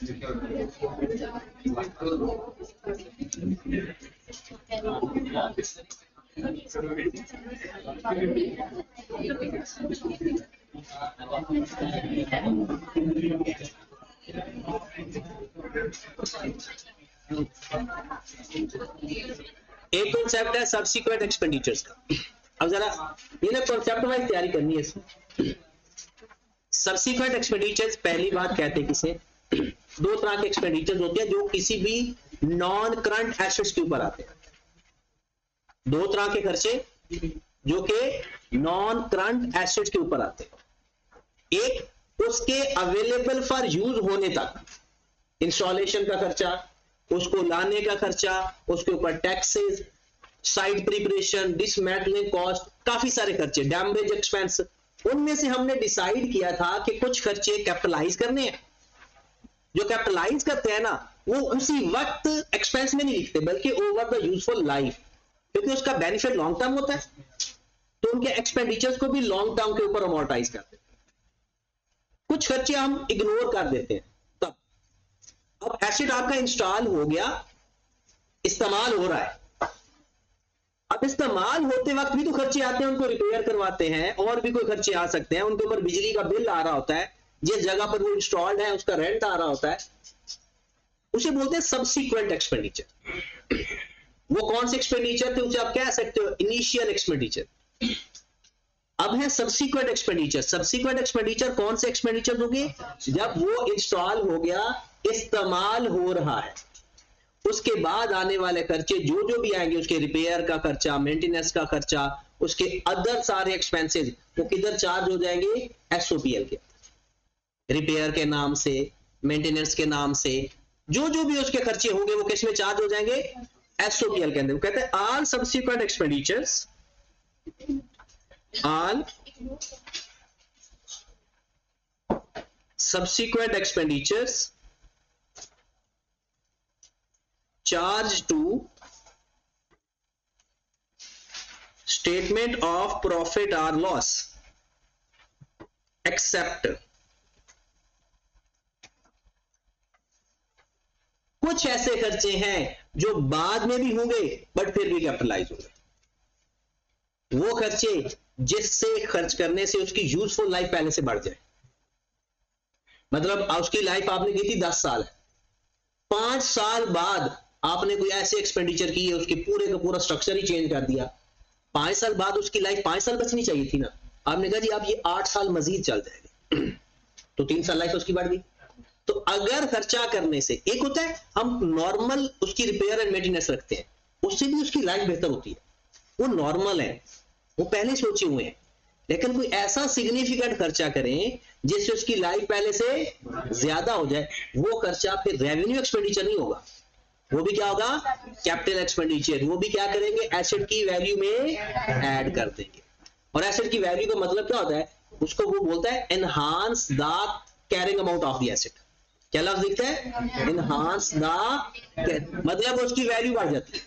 एक कॉन्सेप्ट है subsequent expenditures का। अब जरा ये ना कॉन्सेप्ट वाइज तैयारी करनी है इसमें। सब्सिक्वेंट एक्सपेंडिचर्स पहली बात कहते हैं किसे, दो तरह के एक्सपेंडिचर्स होते हैं जो किसी भी नॉन करंट एसेट्स के ऊपर आते हैं। दो तरह के खर्चे जो कि नॉन करंट एसेट्स के ऊपर आते हैं। एक उसके अवेलेबल फॉर यूज होने तक, इंस्टॉलेशन का खर्चा, उसको लाने का खर्चा, उसके ऊपर taxes, site preparation, dismantling cost, काफी सारे खर्चे, डैमेज एक्सपेंस। उनमें से हमने डिसाइड किया था कि कुछ खर्चे कैपिटलाइज करने हैं। जो कैपिटलाइज करते हैं ना, वो उसी वक्त एक्सपेंस में नहीं लिखते बल्कि ओवर द यूजफुल लाइफ, क्योंकि उसका बेनिफिट लॉन्ग टर्म होता है, तो उनके एक्सपेंडिचर्स को भी लॉन्ग टर्म के ऊपर अमोर्टाइज करते हैं। कुछ खर्चे हम इग्नोर कर देते हैं। तब अब एसेट आपका इंस्टॉल हो गया, इस्तेमाल हो रहा है। अब इस्तेमाल होते वक्त भी तो खर्चे आते हैं, उनको रिपेयर करवाते हैं, और भी कोई खर्चे आ सकते हैं, उनके ऊपर बिजली का बिल आ रहा होता है, जिस जगह पर वो इंस्टॉल्ड है उसका रेंट आ रहा होता है, उसे बोलते हैं सब्सिक्वेंट एक्सपेंडिचर। वो कौन से एक्सपेंडिचर थे उसे आप कह सकते हो इनिशियल एक्सपेंडिचर। अब है सब्सिक्वेंट एक्सपेंडिचर। सब्सिक्वेंट एक्सपेंडिचर कौन से एक्सपेंडिचर होंगे, जब वो इंस्टॉल हो गया, इस्तेमाल हो रहा है, उसके बाद आने वाले खर्चे जो जो भी आएंगे, उसके रिपेयर का खर्चा, मेंटेनेंस का खर्चा, उसके अदर सारे एक्सपेंसेस, वो किधर चार्ज हो जाएंगे, एसओपीएल के, रिपेयर के नाम से, मेंटेनेंस के नाम से, जो जो भी उसके खर्चे होंगे वो किस में चार्ज हो जाएंगे, एसओपीएल के अंदर। वो कहते हैं all subsequent expenditures, all subsequent expenditures charged to statement of profit or loss except कुछ ऐसे खर्चे हैं जो बाद में भी होंगे बट फिर भी कैपिटलाइज होंगे। वो खर्चे जिससे खर्च करने से उसकी यूजफुल लाइफ पहले से बढ़ जाए। मतलब उसकी लाइफ आपने की थी 10 साल, 5 साल बाद आपने कोई ऐसे एक्सपेंडिचर किए, उसके पूरे का पूरा स्ट्रक्चर ही चेंज कर दिया। 5 साल बाद उसकी लाइफ 5 साल बचनी चाहिए थी ना, आपने कहा जी अब ये 8 साल मजीद चल जाएगी, तो 3 साल लाइफ उसकी बढ़ गई। तो अगर खर्चा करने से, एक होता है हम नॉर्मल उसकी रिपेयर एंड मेंटेनेंस रखते हैं, उससे भी उसकी लाइफ बेहतर होती है, वो नॉर्मल है, वो पहले सोचे हुए हैं। लेकिन कोई ऐसा सिग्निफिकेंट खर्चा करें जिससे उसकी लाइफ पहले से ज्यादा हो जाए, वो खर्चा फिर रेवेन्यू एक्सपेंडिचर नहीं होगा, वो भी क्या होगा, कैपिटल एक्सपेंडिचर। वो भी क्या करेंगे, एसेट की वैल्यू में ऐड कर देंगे। और एसेट की वैल्यू का मतलब क्या होता है, उसको वो बोलता है enhance the carrying amount of the asset. क्या लफ्ज दिखता है, एनहांस द, मतलब उसकी वैल्यू बढ़ जाती है,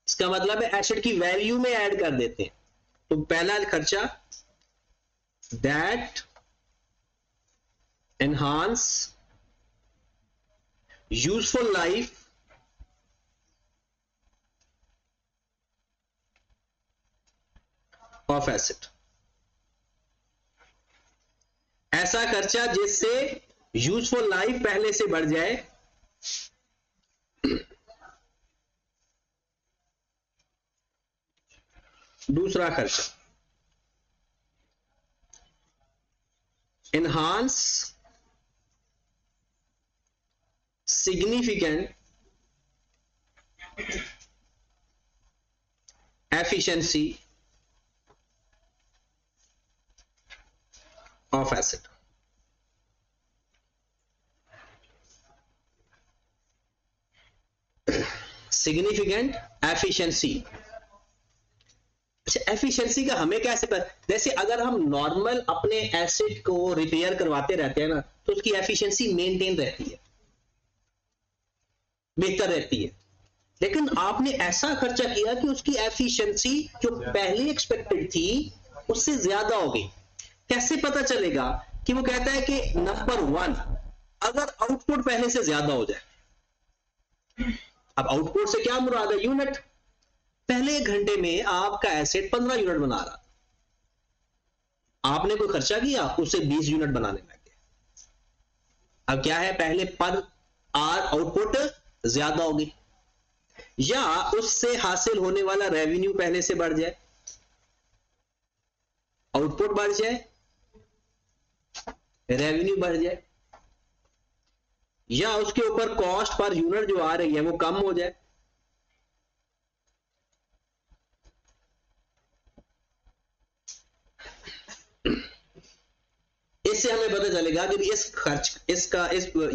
इसका मतलब है एसेट की वैल्यू में ऐड कर देते हैं। तो पहला खर्चा that enhance useful life of asset, ऐसा खर्चा जिससे यूजफुल लाइफ पहले से बढ़ जाए। दूसरा खर्चा enhance significant efficiency of asset. Significant efficiency. अच्छा, एफिशिएंसी का हमें कैसे पता, जैसे अगर हम नॉर्मल अपने एसेट को रिपेयर करवाते रहते हैं ना, तो उसकी एफिशिएंसी मेंटेन रहती है, बेहतर रहती है। लेकिन आपने ऐसा खर्चा किया कि उसकी एफिशिएंसी जो पहले एक्सपेक्टेड थी उससे ज्यादा हो गई। कैसे पता चलेगा कि वो कहता है कि नंबर 1, अगर आउटपुट पहले से ज्यादा हो जाए, अब आउटपुट से क्या मुराद है? यूनिट। पहले 1 घंटे में आपका एसेट 15 यूनिट बना रहा, आपने कोई खर्चा किया, उससे 20 यूनिट बनाने लग गए। अब क्या है, पहले पर आर आउटपुट ज्यादा होगी, या उससे हासिल होने वाला रेवेन्यू पहले से बढ़ जाए, आउटपुट बढ़ जाए, रेवेन्यू बढ़ जाए, या उसके ऊपर कॉस्ट पर यूनिट जो आ रही है वो कम हो जाए। इससे हमें पता चलेगा कि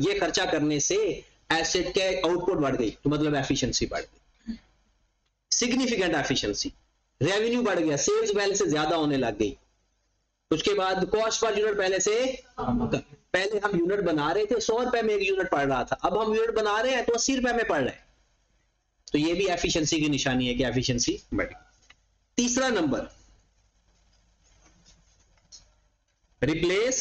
ये खर्चा करने से एसेट के आउटपुट बढ़ गई, तो मतलब एफिशिएंसी बढ़ गई, सिग्निफिकेंट एफिशिएंसी, रेवेन्यू बढ़ गया, सेल्स पहले से ज्यादा होने लग गई। उसके बाद कॉस्ट पर यूनिट पहले हम यूनिट बना रहे थे 100 रुपए में एक यूनिट पड़ रहा था, अब हम यूनिट बना रहे हैं तो 80 रुपए में पड़ रहे हैं, तो ये भी एफिशिएंसी की निशानी है कि एफिशिएंसी बढ़ी। तीसरा number, replace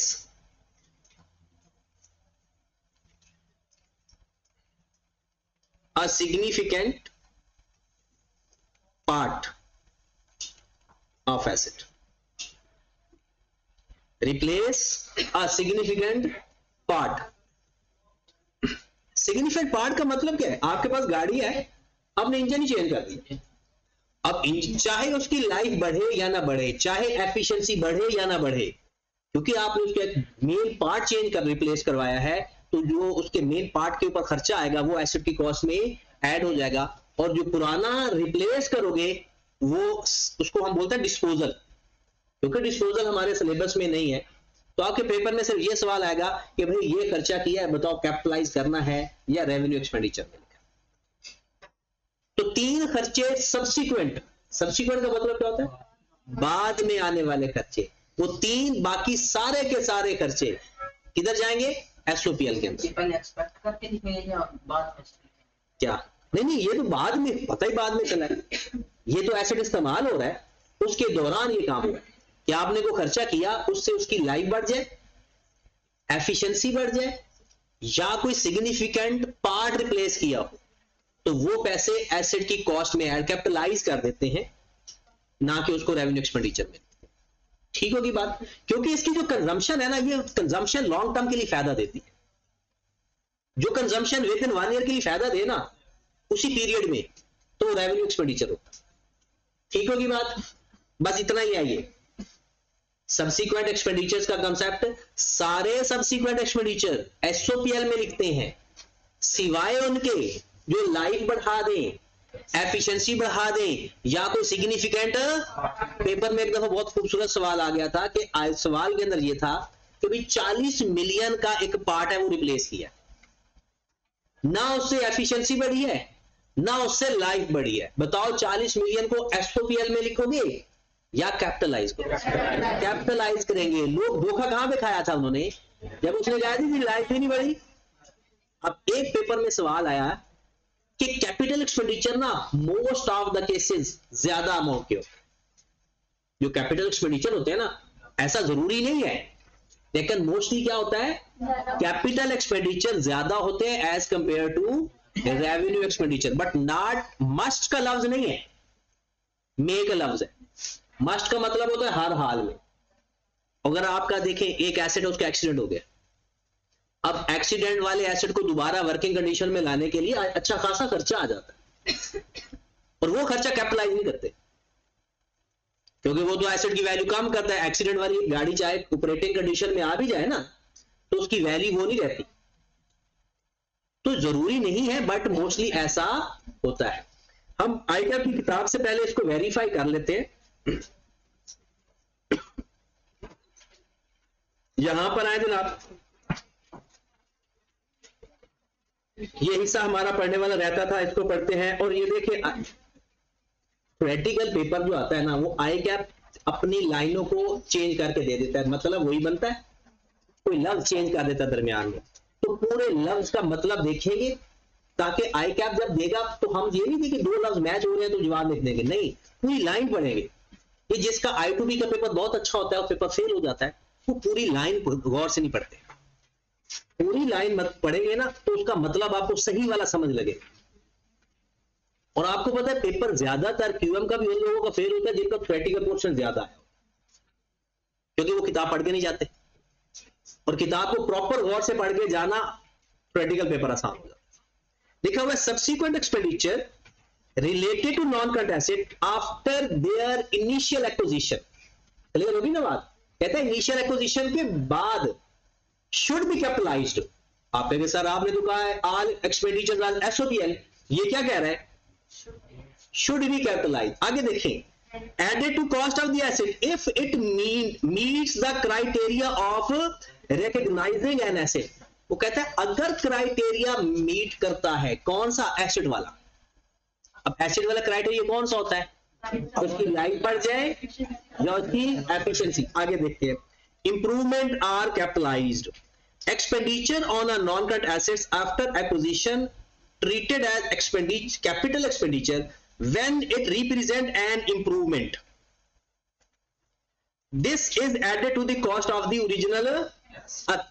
a significant part of asset. Replace a significant part. Significant part का मतलब क्या है? आपके पास गाड़ी है, आपने इंजन ही चेंज कर दी, अब चाहे उसकी लाइफ बढ़े या ना बढ़े, चाहे एफिशिएंसी बढ़े या ना बढ़े, क्योंकि आपने उसके मेन पार्ट चेंज कर रिप्लेस करवाया है, तो जो उसके मेन पार्ट के ऊपर खर्चा आएगा वो एसेट की कॉस्ट में ऐड हो जाएगा, और जो पुराना रिप्लेस करोगे वो उसको हम बोलते हैं डिस्पोजल, क्योंकि डिस्पोजल हमारे सिलेबस में नहीं है, तो आपके पेपर में सिर्फ ये सवाल आएगा कि भाई ये खर्चा किया है, बताओ कैपिटलाइज करना है या रेवेन्यू एक्सपेंडिचर में लिखा। तो 3 खर्चे सब्सिक्वेंट का मतलब क्या होता है? बाद में आने वाले खर्चे, वो 3, बाकी सारे के सारे खर्चे किधर जाएंगे? एसओपीएल के अंदर। एक्सपेक्ट करके दिखेंगे या बाद में? क्या नहीं, ये तो बाद में, पता ही बाद में चला है, ये तो एसेट इस्तेमाल हो रहा है, उसके दौरान ये काम हो रहा है कि आपने को खर्चा किया, उससे उसकी लाइफ बढ़ जाए, एफिशिएंसी बढ़ जाए, या कोई सिग्निफिकेंट पार्ट रिप्लेस किया हो, तो वो पैसे एसेट की कॉस्ट में ऐड, कैपिटलाइज कर देते हैं, ना कि उसको रेवेन्यू एक्सपेंडिचर में। ठीक होगी बात? क्योंकि इसकी जो कंजम्पशन है ना, ये कंजम्पशन लॉन्ग टर्म के लिए फायदा देती है। जो कंजम्पशन विद इन 1 ईयर के लिए फायदा दे ना उसी पीरियड में, तो रेवेन्यू एक्सपेंडिचर होता है। ठीक होगी बात? बस इतना ही है ये सब्सिक्वेंट एक्सपेंडिचर्स का कंसेप्ट। सारे सब्सिक्वेंट एक्सपेंडिचर एसओपीएल में लिखते हैं, सिवाय उनके जो लाइफ बढ़ा दें, एफिशिएंसी बढ़ा दें, या कोई सिग्निफिकेंट। पेपर में एक दफा बहुत खूबसूरत सवाल आ गया था कि सवाल के अंदर ये था कि भाई 40 मिलियन का एक पार्ट है वो रिप्लेस किया, ना उससे एफिशिएंसी बढ़ी है ना उससे लाइफ बढ़ी है, बताओ 40 मिलियन को एसओपीएल में लिखोगे या कैपिटलाइज करोगे? कैपिटलाइज करेंगे। लोग धोखा कहां पे खाया था उन्होंने, जब उसने कहा थी लाइफ ही नहीं बढ़ी। अब एक पेपर में सवाल आया कि कैपिटल एक्सपेंडिचर ना मोस्ट ऑफ द केसेस ज्यादा अमाउंट के होते हैं। जो कैपिटल एक्सपेंडिचर होते हैं ना, ऐसा जरूरी नहीं है, लेकिन मोस्टली क्या होता है, कैपिटल एक्सपेंडिचर ज्यादा होते हैं as compare to revenue expenditure. But not, must का लफ्ज नहीं है, मे का लफ्ज है। मस्ट का मतलब होता है हर हाल में। अगर आपका देखें एक एसेट है, उसका एक्सीडेंट हो गया, अब एक्सीडेंट वाले एसेट को दोबारा वर्किंग कंडीशन में लाने के लिए अच्छा खासा खर्चा आ जाता है, और वो खर्चा कैपिटलाइज नहीं करते, क्योंकि वो तो एसेट की वैल्यू कम करता है। एक्सीडेंट वाली गाड़ी चाहे ऑपरेटिंग कंडीशन में आ भी जाए ना, तो उसकी वैल्यू वो नहीं रहती। तो जरूरी नहीं है, बट मोस्टली ऐसा होता है। हम आईकैप की किताब से पहले इसको वेरीफाई कर लेते हैं। यहां पर आए जनाब, ये हिस्सा हमारा पढ़ने वाला रहता था, इसको पढ़ते हैं। और ये देखिए प्रैक्टिकल पेपर जो आता है ना, वो आईकैप अपनी लाइनों को चेंज करके दे देता है, मतलब वही बनता है, कोई लफ्ज चेंज कर देता है दरमियान में, तो पूरे लफ्ज का मतलब देखेंगे, ताकि आईकैप जब देगा तो हम ये नहीं कि 2 लफ्ज मैच हो रहे हैं तो जवाब लिख देंगे, नहीं, पूरी लाइन पढ़ेंगे। ये जिसका I2B का पेपर बहुत अच्छा होता है और पेपर फेल हो जाता है, वो पूरी लाइन गौर से नहीं पढ़ते। पूरी लाइन मत पढ़ेंगे ना तो उसका मतलब आपको सही वाला समझ लगे। और आपको पता है पेपर ज्यादातर क्यूएम का भी उन लोगों का फेल होता है जिनका प्रैक्टिकल पोर्शन ज्यादा है, क्योंकि वो किताब पढ़ के नहीं जाते, और किताब को प्रॉपर गौर से पढ़ के जाना प्रैक्टिकल पेपर आसान हो जाता है। लिखा हुआ है subsequent expenditure related to non current asset after their initial acquisition. Clear होगी ना बात? कहता है इनिशियल एक्विजिशन के बाद शुड बी कैपिटलाइज्ड। आप कहेंगे सर आपने तो कहा है ऑल एक्सपेंडिचर्स आर एसओपीएल, ये क्या कह रहा है? Should be capitalize. आगे देखें, added to cost of the asset if it meets the criteria of recognizing an asset. वो कहता है अगर क्राइटेरिया मीट करता है, कौन सा? एसेट वाला। अब एसेट वाला क्राइटेरिया कौन सा होता है? उसकी लाइफ बढ़ जाए या उसकी एफिशिएंसी। आगे देखते हैं, improvement are capitalized. Expenditure on a non current assets after acquisition treated as expenditure, capital expenditure when it represent an improvement. This is added to the cost of the original.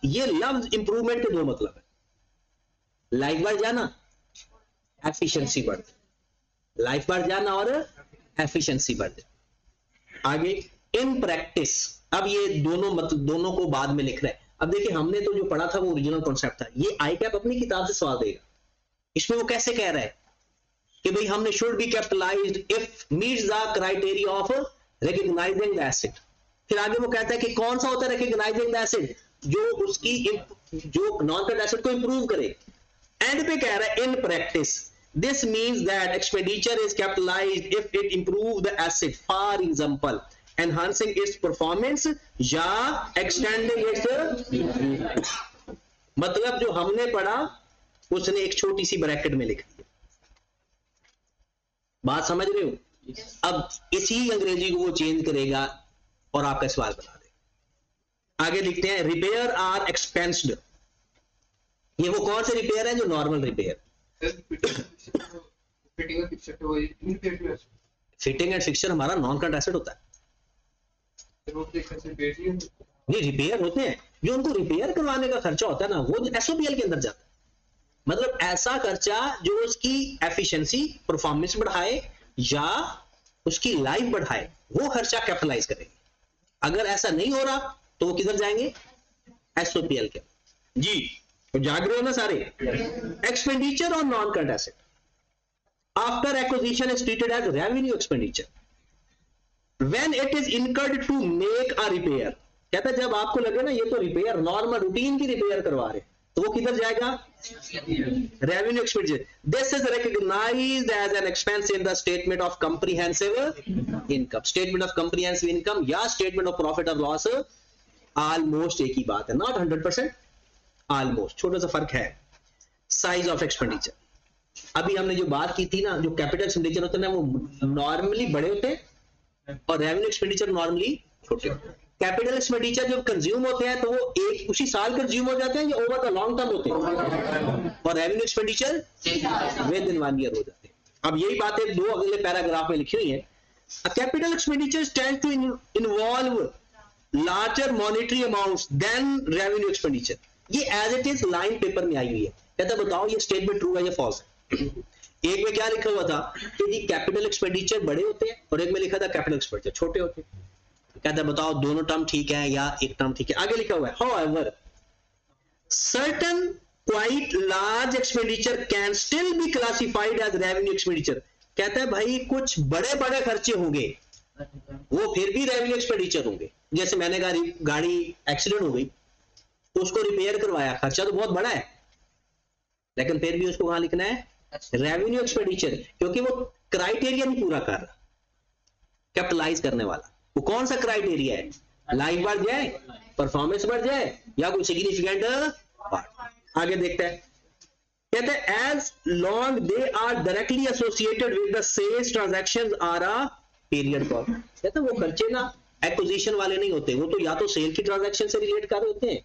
ये लफ्ज improvement के दो मतलब है, life बढ़ जाना, efficiency बढ़, life बढ़ जाना और एफिशिएंसी बढ़ जाए। आगे इन प्रैक्टिस, अब ये दोनों मतलब दोनों को बाद में लिख रहे हैं। अब देखिए हमने तो जो पढ़ा था वो ओरिजिनल कॉन्सेप्ट था, ये आई कैप अपनी किताब से सवाल देगा। इसमें वो कैसे कह रहा है कि भाई हमने should be capitalised if meets the criteria of recognising the asset. फिर आगे वो कहता है कि कौन सा होता है रिकॉग्नाइजिंग द एसेट? जो उसकी जो नॉन करंट एसेट को इंप्रूव करे। एंड पे कह रहा है in practice this means that expenditure is capitalised if it improve the asset, for example enhancing it's performance या एक्सटेंडिंग इट्स। मतलब जो हमने पढ़ा उसने एक छोटी सी ब्रैकेट में लिख दिया। बात समझ रहे हो? अब इसी अंग्रेजी को वो चेंज करेगा और आपका सवाल बना देगा। आगे लिखते हैं, रिपेयर आर एक्सपेंस्ड। ये वो कौन से रिपेयर है? जो normal repair. Fitting and fixture हमारा नॉन करंट एसेट होता है। नहीं, रिपेयर होते हैं, जो उनको रिपेयर करवाने का खर्चा होता है ना, वो एसओपीएल के अंदर जाता है। मतलब ऐसा खर्चा जो उसकी एफिशिएंसी, परफॉर्मेंस बढ़ाए या उसकी लाइफ बढ़ाए, वो खर्चा कैपिटलाइज करेंगे। अगर ऐसा नहीं हो रहा तो वो किधर जाएंगे? एसओपीएल के। जी तो जाग रहे हो ना सारे? Expenditure on non current asset after acquisition is treated as revenue expenditure when it is incurred to make a repair. कहता है जब आपको लगे ना ये तो रिपेयर, नॉर्मल रूटीन की रिपेयर करवा रहे, तो वो किधर जाएगा? Revenue expenditure. This is recognized as an expense in the statement of comprehensive income. Statement of comprehensive income या स्टेटमेंट ऑफ प्रॉफिट और लॉस ऑलमोस्ट एक ही बात है, नॉट 100%, ऑलमोस्ट, छोटा सा फर्क है। साइज ऑफ एक्सपेंडिचर, अभी हमने जो बात की थी ना, जो कैपिटल एक्सपेंडिचर होते हैं ना वो नॉर्मली बड़े होते हैं और रेवेन्यू एक्सपेंडिचर नॉर्मली छोटे होते हैं। कैपिटल एक्सपेंडिचर जब कंज्यूम होते हैं तो वो एक उसी साल कंज्यूम हो जाते हैं या ओवर द लॉन्ग टर्म होते हैं, और revenue expenditure with in 1 year हो जाते हैं। अब यही बातें दो अगले पैराग्राफ में लिखी हुई है। Capital expenditure tend to involve larger monetary amounts than revenue expenditure. ये as it is line paper में आई हुई है। कहता बताओ ये स्टेटमेंट ट्रू है या फॉल्स है? एक में क्या लिखा हुआ था कि जी कैपिटल एक्सपेंडिचर बड़े होते हैं और एक में लिखा था कैपिटल एक्सपेंडिचर छोटे होते हैं। कहता बताओ दोनों टर्म ठीक है या एक टर्म ठीक है? आगे लिखा हुआ है, however certain quite large expenditure can still be classified as revenue expenditure। कहता है भाई कुछ बड़े बड़े खर्चे होंगे वो फिर भी रेवेन्यू एक्सपेंडिचर होंगे। जैसे मैंने कहा गाड़ी एक्सीडेंट हो गई, उसको रिपेयर करवाया, खर्चा तो बहुत बड़ा है, लेकिन फिर भी उसको कहां लिखना है? रेवेन्यू एक्सपेंडिचर, क्योंकि वो क्राइटेरिया नहीं पूरा कर रहा कैपिटलाइज करने वाला। वो कौन सा क्राइटेरिया है? लाइफ बढ़ जाए, परफॉर्मेंस बढ़ जाए या कोई सिग्निफिकेंट पार्ट। आगे देखते हैं, कहते हैं as long they are directly associated with the sales transactions are a period cost. कहते हैं वो खर्चे ना एक्विजिशन वाले नहीं होते, वो तो या तो सेल की ट्रांजैक्शन से रिलेट कर रहे होते हैं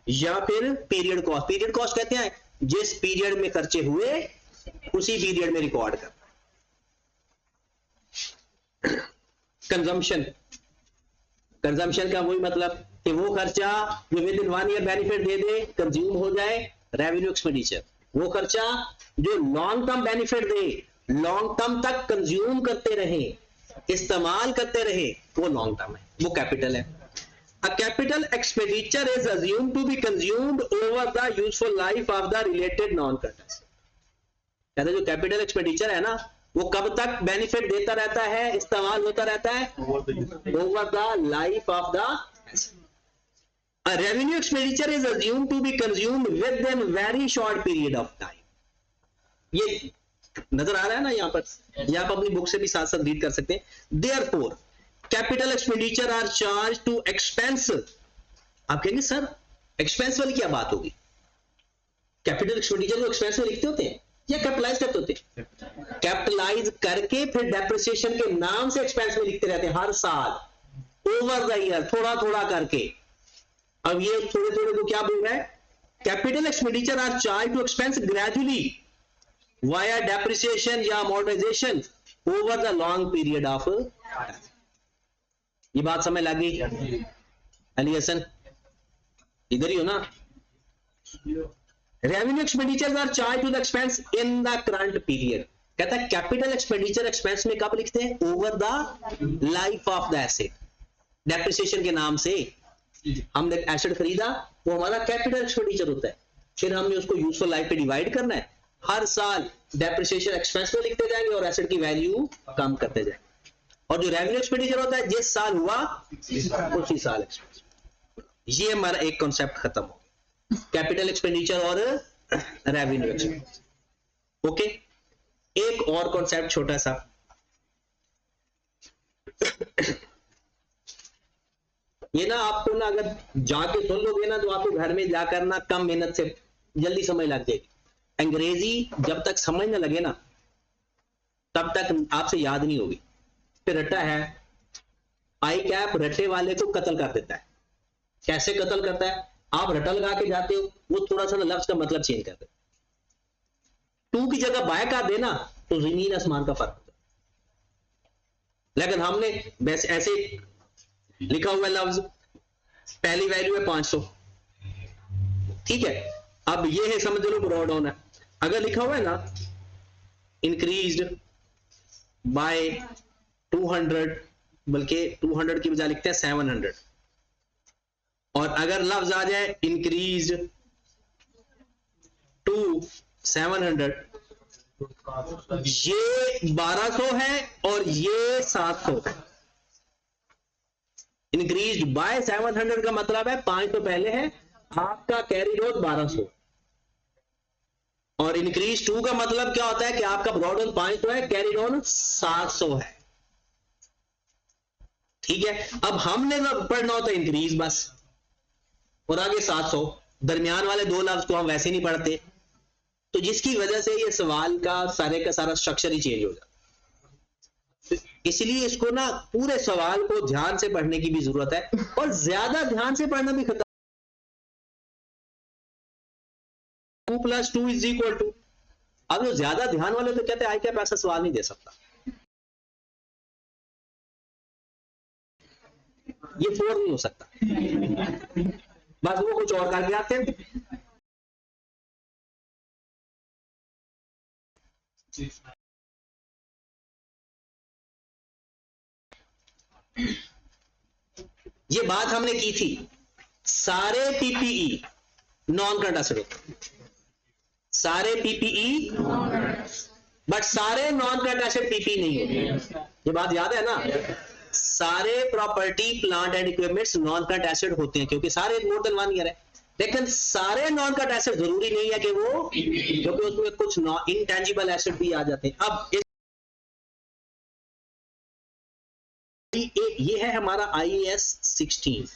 या फिर पीरियड कॉस्ट। पीरियड कॉस्ट कहते हैं जिस पीरियड में खर्चे हुए उसी पीरियड में रिकॉर्ड करना। कंजम्पशन, कंजम्पशन का वही मतलब कि वो खर्चा जो with in 1 year benefit they they, consume हो जाए, रेवेन्यू एक्सपेंडिचर। वो खर्चा जो लॉन्ग टर्म बेनिफिट दे, लॉन्ग टर्म तक कंज्यूम करते रहे, इस्तेमाल करते रहे, वो लॉन्ग टर्म है, वो कैपिटल है। A capital expenditure is assumed to be consumed over the useful life of the related non-current asset। कहते हैं जो कैपिटल एक्सपेंडिचर है ना, वो कब तक बेनिफिट देता रहता है, इस्तेमाल होता रहता है, over the life of the asset. A revenue expenditure is assumed to be consumed within very short period of time। ये नजर आ रहा है ना यहाँ पर, ये आप अपनी बुक से भी साथ साथ रीड कर सकते हैं। Therefore capital expenditure are charge to expense. आप कहेंगे सर एक्सपेंस वाली क्या बात होगी, कैपिटल एक्सपेंडिचर को एक्सपेंस में लिखते होते हैं या कैपिटलाइज करते होते हैं? कैपिटलाइज करके फिर डेप्रिसिएशन के नाम से एक्सपेंस में लिखते रहते हैं हर साल, ओवर द ईयर, थोड़ा थोड़ा करके। अब ये थोड़े थोड़े को क्या बोल रहा है, capital expenditure are charge to expense gradually via depreciation या amortization over the long period of. ये बात समझ लगी? अली हसन इधर ही हो ना? Revenue expenditure are charge to the expense in the current period. कहता है कैपिटल एक्सपेंडिचर एक्सपेंस में कब लिखते हैं, over the life of the asset. Depreciation के नाम से हमने एसेट खरीदा, वो हमारा कैपिटल एक्सपेंडिचर होता है, फिर हमने उसको यूजफुल लाइफ पे डिवाइड करना है, हर साल डेप्रिसिएशन एक्सपेंस में लिखते जाएंगे और एसेट की वैल्यू कम करते जाएंगे। और जो रेवेन्यू एक्सपेंडिचर होता है जिस साल हुआ उसी साल एक्सपेंस। ये हमारा एक कॉन्सेप्ट खत्म हो गया, कैपिटल एक्सपेंडिचर और रेवेन्यू एक्सपेंडिचर। ओके, एक और कॉन्सेप्ट छोटा सा, ये ना आपको ना अगर जाके सुन लोगे ना तो आपको घर में जाकर ना कम मेहनत से जल्दी समझ लग जाएगी। अंग्रेजी जब तक समझ ना लगे ना तब तक आपसे याद नहीं होगी। फिर रट्टा है, आई कैप रट्टे वाले को कत्ल कर देता है। कैसे कत्ल करता है, आप रट्टा लगा के जाते हो, वो थोड़ा सा लफ्ज का मतलब चेंज कर देता है, टू की जगह बाय कर देना तो जमीन आसमान का फर्क होता है। लेकिन हमने वैसे ऐसे लिखा हुआ लफ्ज, पहली वैल्यू है 500, ठीक है, अब ये है समझ लो ब्रॉड डाउन है। अगर लिखा हुआ है ना इंक्रीज्ड बाय 200, बल्कि 200 की बजाय लिखते हैं 700, और अगर लफ्ज आ जाए इंक्रीज टू 700, ये 1200 है और ये 700 है। इंक्रीज बाय 700 का मतलब है 500 पहले है, आपका कैरी रोड 1200, और इंक्रीज टू का मतलब क्या होता है कि आपका ब्रॉड ऑन 500 है, कैरी डाउन 700 है। ठीक है, अब हमने पढ़ना होता है इंक्रीज बस, और आगे 700, दरमियान वाले दो लफ्ज को हम वैसे नहीं पढ़ते, तो जिसकी वजह से ये सवाल का सारा स्ट्रक्चर ही चेंज हो जाता। तो इसलिए इसको ना पूरे सवाल को ध्यान से पढ़ने की भी जरूरत है, और ज्यादा ध्यान से पढ़ना भी खतरा। 2 + 2 = 2। अब जो ज्यादा ध्यान वाले तो कहते हैं आई कैप ऐसा सवाल नहीं दे सकता, ये 4 नहीं हो सकता, बस वो कुछ और करके आते हैं। ये बात हमने की थी, सारे पीपीई नॉन करंट एसेट होते हैं, सारे पीपीई, बट सारे नॉन करंट एसेट पीपी नहीं होते। ये बात याद है ना? सारे property plant and equipments non current asset होते हैं, क्योंकि सारे मोर देन 1 ईयर है। लेकिन सारे नॉन करंट एसेट जरूरी नहीं है कि वो, क्योंकि उसमें कुछ इंटेंजिबल एसेट भी आ जाते हैं। अब ये है हमारा IAS 16,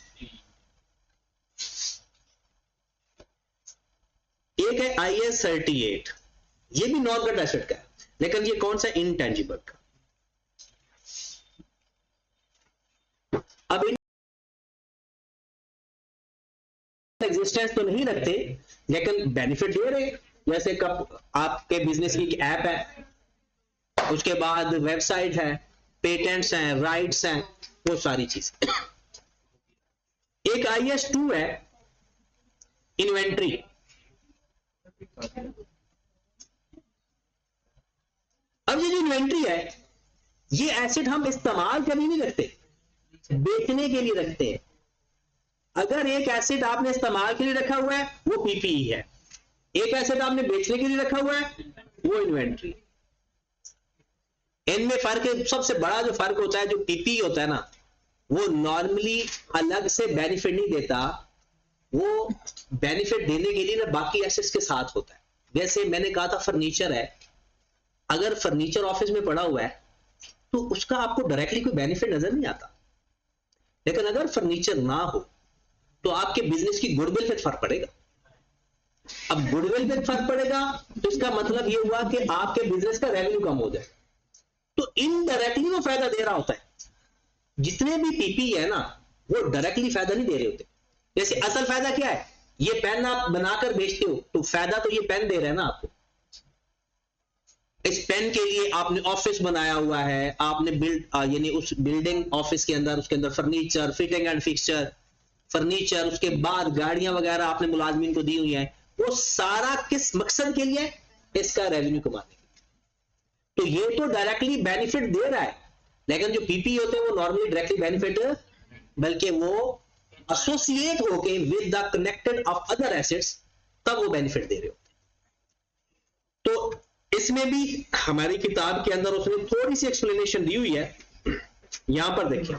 एक है IAS 38, ये भी नॉन करंट एसेट का है, लेकिन ये कौन सा, इंटेंजिबल का। अब एग्जिस्टेंस तो नहीं रखते, लेकिन बेनिफिट दे रहे। जैसे कब आपके बिजनेस की ऐप है, उसके बाद वेबसाइट है, पेटेंट्स हैं, राइट्स हैं, वो सारी चीजें। एक IS2 है इन्वेंट्री। अब ये जो इन्वेंट्री है, ये एसेट हम इस्तेमाल करने नहीं रखते, बेचने के लिए रखते हैं। अगर एक एसेट आपने इस्तेमाल के लिए रखा हुआ है वो पीपीई है, एक एसेट आपने बेचने के लिए रखा हुआ है वो इन्वेंट्री। इनमें फर्क है, सबसे बड़ा जो फर्क होता है, जो पीपीई होता है ना, वो नॉर्मली अलग से बेनिफिट नहीं देता, वो बेनिफिट देने के लिए ना बाकी एसेट्स के साथ होता है। जैसे मैंने कहा था फर्नीचर है, अगर फर्नीचर ऑफिस में पड़ा हुआ है तो उसका आपको डायरेक्टली कोई बेनिफिट नजर नहीं आता, लेकिन अगर फर्नीचर ना हो तो आपके बिजनेस की गुडविल पे फर्क पड़ेगा। अब गुडविल पे फर्क पड़ेगा तो इसका मतलब ये हुआ कि आपके बिजनेस का रेवेन्यू कम हो जाए, तो इनडायरेक्टली वो फायदा दे रहा होता है। जितने भी पीपी है ना वो डायरेक्टली फायदा नहीं दे रहे होते। जैसे असल फायदा क्या है, ये पेन आप बनाकर बेचते हो तो फायदा तो ये पेन दे रहा है ना आपको। इस पेन के लिए आपने ऑफिस बनाया हुआ है, आपने यानी उस बिल्डिंग ऑफिस के अंदर, उसके अंदर furniture, fitting and fixture, furniture, उसके बाद गाड़ियां वगैरह आपने मुलाजमीन को दी हुई हैं, वो सारा किस मकसद के लिए? इसका रेवेन्यू कमाने के लिए। तो ये तो डायरेक्टली बेनिफिट दे रहा है, लेकिन जो पीपी होते हैं वो नॉर्मली डायरेक्टली बेनिफिट, बल्कि वो एसोसिएट होके with the connected of other assets, तब वो बेनिफिट दे रहे होते हैं। तो इसमें भी हमारी किताब के अंदर उसने थोड़ी सी एक्सप्लेनेशन दी हुई है। यहां पर देखिए,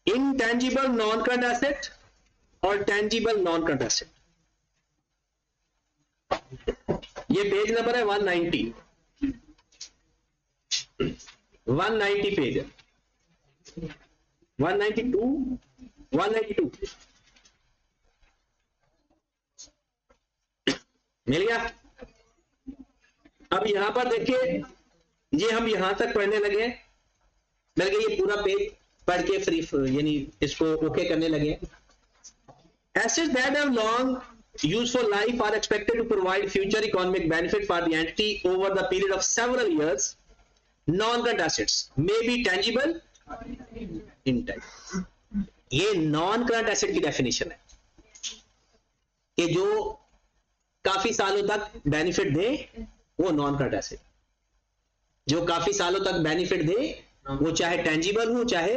इनटेंजिबल नॉन करंट एसेट और टेंजिबल नॉन करंट एसेट। ये पेज नंबर है 190 पेज है, 192 मिल गया। अब यहां पर देखिए, ये हम यहां तक पढ़ने लगे, मिल गया, ये पूरा पेज पढ़ के फ्री यानी इसको ओके करने लगे। Assets that have long useful life are expected to provide future economic benefit for the entity over the period of several years. Non-current assets may be tangible, intangible. ये non current asset की definition है कि जो काफी सालों तक benefit दे वो non current asset, जो काफी सालों तक बेनिफिट दे वो चाहे टेंजिबल हो चाहे,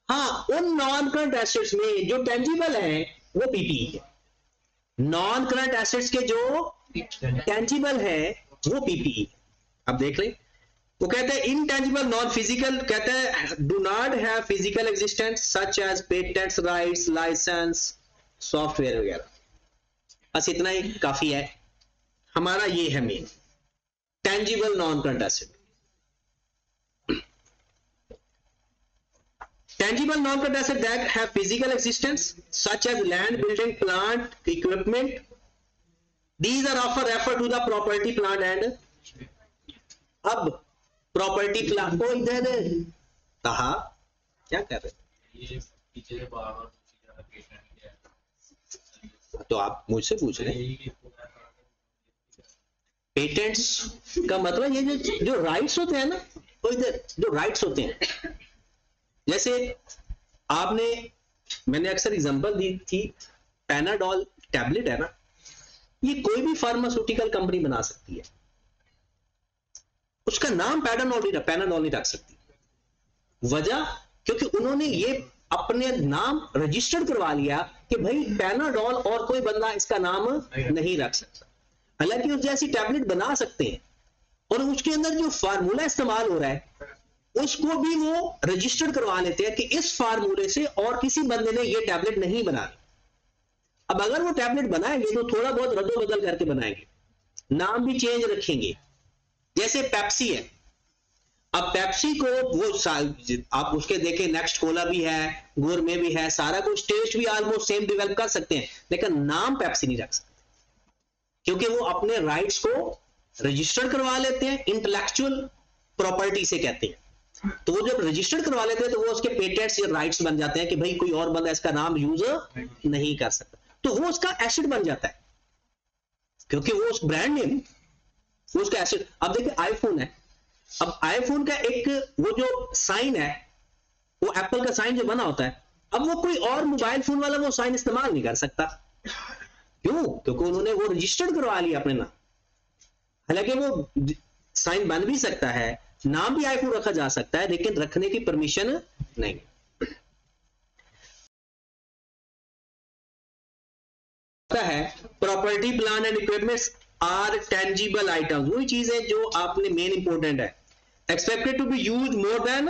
हाँ, उन नॉन करंट एसेट्स में जो टेंजिबल है वो पीपीई है, नॉन करंट एसेट्स के जो टेंजिबल है वो पीपीई। अब देख लें, वो कहते हैं इनटेंजिबल नॉन फिजिकल, कहते हैं do not have physical existence such as patents, rights, licence, software वगैरह। बस इतना ही काफी है, हमारा ये है main tangible non current asset. Tangible non-current assets that have physical existence, such as land, building, plant, equipment, these are often referred to the property, plant and, अब property, plant को इधर कहा, क्या कर रहे ये पीछे से बार-बार पूछी जा रही है, तो आप मुझसे पूछ रहे हैं। पेटेंट्स का मतलब ये जो राइट्स होते हैं ना, तो इधर जो राइट्स होते हैं, जैसे आपने, मैंने अक्सर एग्जांपल दी थी, पैनाडॉल टैबलेट है ना, ये कोई भी फार्मास्यूटिकल कंपनी बना सकती है, उसका नाम पैनाडॉल नहीं रख सकती। वजह, क्योंकि उन्होंने ये अपने नाम रजिस्टर्ड करवा लिया कि भाई पैनाडॉल और कोई बंदा इसका नाम नहीं रख सकता। हालांकि उस जैसी टैबलेट बना सकते हैं, और उसके अंदर जो फार्मूला इस्तेमाल हो रहा है उसको भी वो रजिस्टर्ड करवा लेते हैं कि इस फार्मूले से और किसी बंदे ने ये टैबलेट नहीं बनाई। अब अगर वो टैबलेट बनाएंगे तो थोड़ा बहुत रद्दो बदल करके बनाएंगे, नाम भी चेंज रखेंगे। जैसे पेप्सी है, अब पेप्सी को वो आप उसके देखें, नेक्स्ट कोला भी है, गोरमे भी है, सारा कुछ टेस्ट भी ऑलमोस्ट सेम डेवलप कर सकते हैं, लेकिन नाम पेप्सी नहीं रख सकते, क्योंकि वो अपने राइट्स को रजिस्टर्ड करवा लेते हैं, इंटेलेक्चुअल प्रॉपर्टी से कहते हैं। तो वो जब रजिस्टर्ड करवा लेते हैं तो वो उसके पेटेंट्स या राइट्स बन जाते हैं कि भाई कोई और बंदा इसका नाम यूज नहीं कर सकता, तो वो उसका एसेट बन जाता है, क्योंकि वो उस ब्रांड नेम, वो उसका एसेट। अब देखिए आईफोन है, अब आईफोन का एक वो जो साइन है वो एप्पल का साइन जो बना होता है, अब वो कोई और मोबाइल फोन वाला वो साइन इस्तेमाल नहीं कर सकता। क्यों? क्योंकि उन्होंने वो रजिस्टर्ड करवा लिया अपने नाम। हालांकि वो साइन बन भी सकता है, नाम भी आईफोन रखा जा सकता है, लेकिन रखने की परमिशन नहीं। है property plant and equipments are tangible items, वही चीजें जो आपने मेन इंपॉर्टेंट है। Expected to be use more than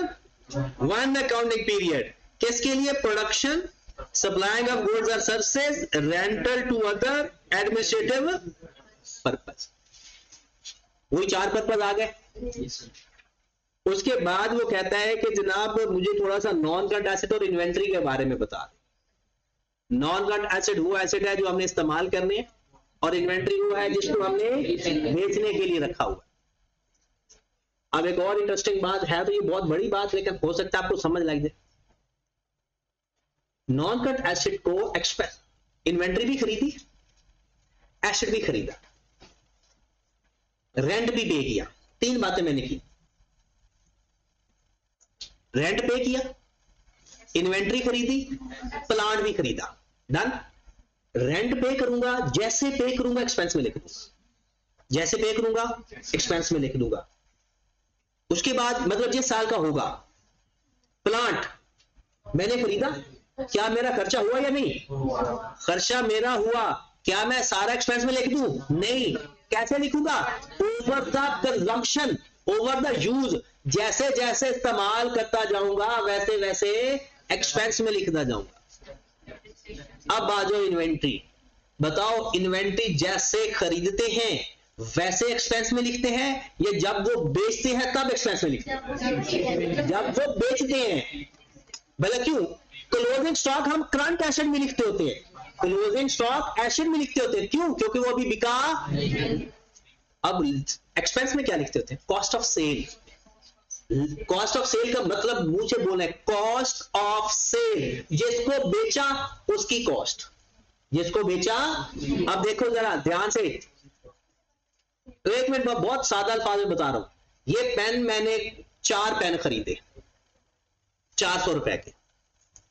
one accounting period, किसके लिए? प्रोडक्शन, सप्लाइंग ऑफ गुड्स और services, rental to other administrative purpose. वही 4 पर्पस आ गए। उसके बाद वो कहता है कि जनाब मुझे थोड़ा सा नॉन करंट एसेट और इन्वेंट्री के बारे में बता। नॉन करंट एसेट वो एसेट है जो हमने इस्तेमाल करने हैं, और इन्वेंट्री वो है जिसको हमने बेचने के लिए रखा हुआ। अब एक और इंटरेस्टिंग बात है, तो ये बहुत बड़ी बात, लेकिन हो सकता है आपको समझ लग जाए। नॉन करंट एसेट को एक्सपेंस, इन्वेंट्री भी खरीदी, एसेट भी खरीदा, रेंट भी पे किया। 3 बातें मैंने की। रेंट पे किया, इन्वेंट्री खरीदी, प्लांट भी खरीदा। डन। रेंट पे करूंगा, जैसे पे करूंगा एक्सपेंस में लिख दूंगा, जैसे पे करूंगा एक्सपेंस में लिख दूंगा। उसके बाद मतलब जिस साल का होगा। प्लांट मैंने खरीदा, क्या मेरा खर्चा हुआ या नहीं? खर्चा मेरा हुआ, क्या मैं सारा एक्सपेंस में लिख दूं? नहीं। कैसे लिखूंगा? Over the consumption, over the use, जैसे जैसे इस्तेमाल करता जाऊंगा वैसे वैसे एक्सपेंस में लिखता जाऊंगा। अब आ जाओ इन्वेंट्री। बताओ, इन्वेंट्री जैसे खरीदते हैं वैसे एक्सपेंस में लिखते हैं, या जब वो बेचते हैं तब एक्सपेंस में लिखते हैं? जब वो बेचते हैं। भला क्यों? क्लोजिंग स्टॉक हम करंट एसेट में लिखते होते हैं, क्लोजिंग स्टॉक एसेट में लिखते होते हैं। क्यों? क्योंकि वो अभी बिका। अब एक्सपेंस में क्या लिखते होते हैं? Cost of sale. Cost of sale का मतलब मुंह से बोलना है, कॉस्ट ऑफ सेल, जिसको बेचा उसकी कॉस्ट, जिसको बेचा। अब देखो जरा ध्यान से, एक मिनट, बहुत सादा अल्फाज में बता रहा हूं। ये पेन मैंने 4 पेन खरीदे 400 रुपए के,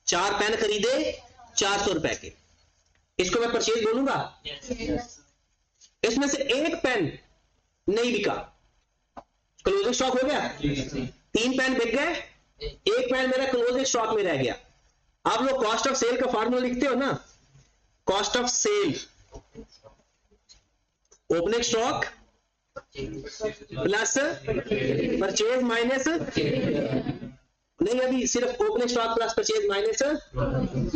4 पेन खरीदे 400 रुपए के, इसको मैं परचेज बोलूंगा? इसमें से एक पेन नहीं बिका, क्लोजिंग स्टॉक हो गया। 3 पेन बिक गए, एक पेन मेरा क्लोजिंग स्टॉक में रह गया। आप लोग कॉस्ट ऑफ सेल का फार्मूला लिखते हो ना, cost of sale opening stock plus purchase minus, नहीं अभी सिर्फ opening stock plus purchase minus.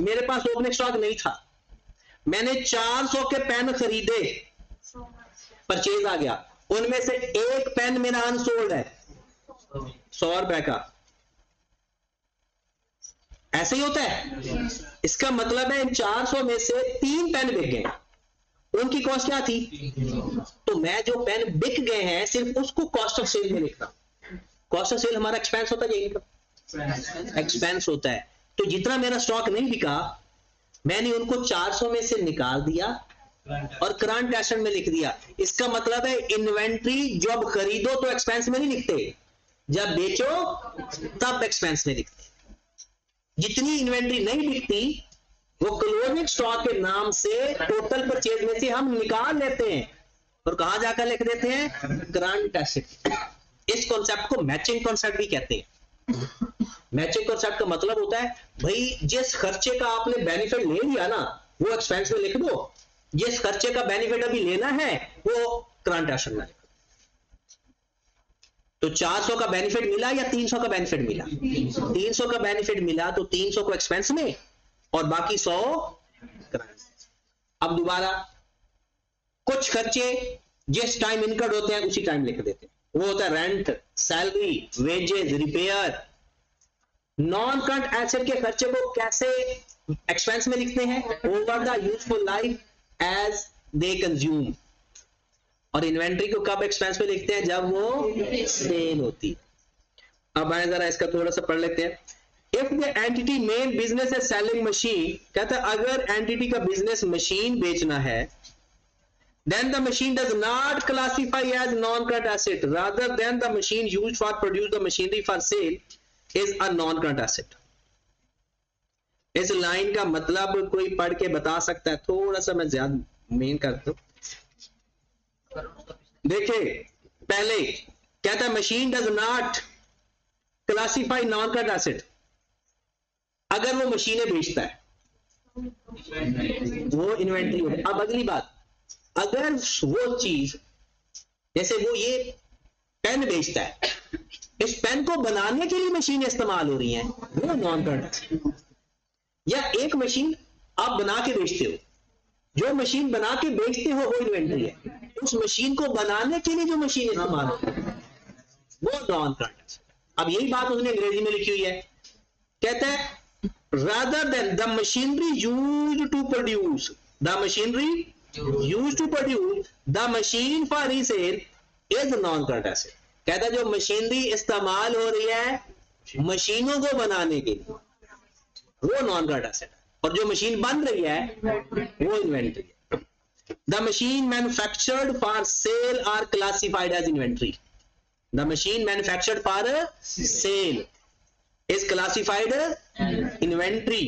मेरे पास ओपनिंग स्टॉक नहीं था, मैंने 400 के पेन खरीदे, परचेज आ गया, उनमें से एक पेन मेरा अनसोल्ड है 100 रुपए का। ऐसे ही होता है। इसका मतलब है इन 400 में से 3 पेन बिक गए, उनकी कॉस्ट क्या थी? तो मैं जो पेन बिक गए हैं सिर्फ उसको कॉस्ट ऑफ सेल में लिखता हूं। कॉस्ट ऑफ सेल हमारा एक्सपेंस होता है, इनकम एक्सपेंस होता है। तो जितना मेरा स्टॉक नहीं बिका मैंने उनको 400 में से निकाल दिया और करंट एसेट में लिख दिया। इसका मतलब है इन्वेंट्री जब खरीदो तो एक्सपेंस में नहीं लिखते, जब बेचो तब एक्सपेंस में लिखते। जितनी इन्वेंट्री नहीं बिकती वो क्लोजिंग स्टॉक के नाम से टोटल परचेज में से हम निकाल लेते हैं और कहां जाकर लिख देते हैं? Current asset. इस कॉन्सेप्ट को मैचिंग कॉन्सेप्ट भी कहते हैं। मैचिंग कॉन्सेप्ट का मतलब होता है भाई जिस खर्चे का आपने बेनिफिट ले लिया ना वो एक्सपेंस में लिख दो, जिस खर्चे का बेनिफिट अभी लेना है वो करंट एसेट में लिखो। तो 400 का बेनिफिट मिला या 300 का बेनिफिट मिला? 300 का बेनिफिट मिला तो 300 को एक्सपेंस में और बाकी 100 करंट। अब दोबारा कुछ खर्चे जिस टाइम इनकर्ड होते हैं उसी टाइम लिख देते हैं, वो होता है rent, salary, wages, repair. Non current asset के खर्चे को कैसे एक्सपेंस में लिखते हैं? Over the useful life as they consume. और इन्वेंट्री को कब एक्सपेंस में लिखते हैं? जब वो सेल होती। अब आए जरा इसका थोड़ा सा पढ़ लेते हैं। If the entity main business है सेलिंग मशीन, कहता है अगर एंटिटी का बिजनेस मशीन बेचना है, then the machine does not classify as non-current asset rather than the machine used for produce the machinery for sale is a non-current asset. इस line का मतलब कोई पढ़ के बता सकता है? थोड़ा सा मैं ज्यादा मेन करता हूं। देखिए पहले कहता है machine does not classify non current asset. अगर वो मशीनें बेचता है वो इन्वेंट्री होगी। अब अगली बात, अगर वो चीज जैसे वो ये पेन बेचता है, इस पेन को बनाने के लिए मशीनें इस्तेमाल हो रही हैं, वो नॉन करंट। या एक मशीन आप बना के बेचते हो, जो मशीन बना के बेचते हो वो इन्वेंट्री है। उस मशीन को बनाने के लिए जो मशीन इस्तेमाल हो वो नॉन करंट। अब यही बात उसने अंग्रेजी में लिखी हुई है। कहता है rather than the machinery used to produce the machine for resale is non-current asset। कहता है जो मशीनरी इस्तेमाल हो रही है मशीनों को बनाने के लिए वो नॉन करंट एसेट है, और जो मशीन बन रही है वो इन्वेंट्री है। The machine manufactured for sale are classified as inventory. The machine manufactured for sale is classified inventory।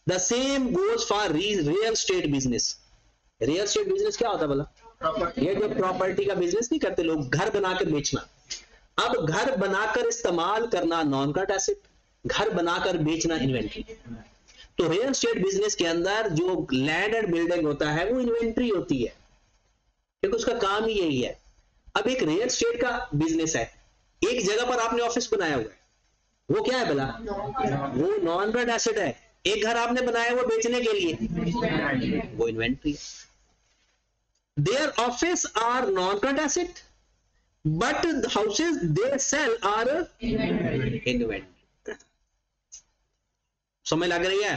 The same goes for real estate business। real estate business क्या होता है बोला? ये जो प्रॉपर्टी का बिजनेस नहीं करते लोग, घर बनाकर बेचना। अब घर बनाकर इस्तेमाल करना नॉन करंट एसेट, घर बनाकर बेचना इन्वेंट्री। तो रियल एस्टेट बिजनेस के अंदर जो लैंड एंड बिल्डिंग होता है वो इन्वेंट्री होती है, क्योंकि उसका काम ही यही है। अब एक रियल एस्टेट का बिजनेस है, एक जगह पर आपने ऑफिस बनाया हुआ है, वो क्या है भला? वो नॉन करंट एसेट है। एक घर आपने बनाया वो बेचने के लिए, वो इन्वेंट्री है। Their office are non current asset but houses they sell are inventory. समझ लग रही है?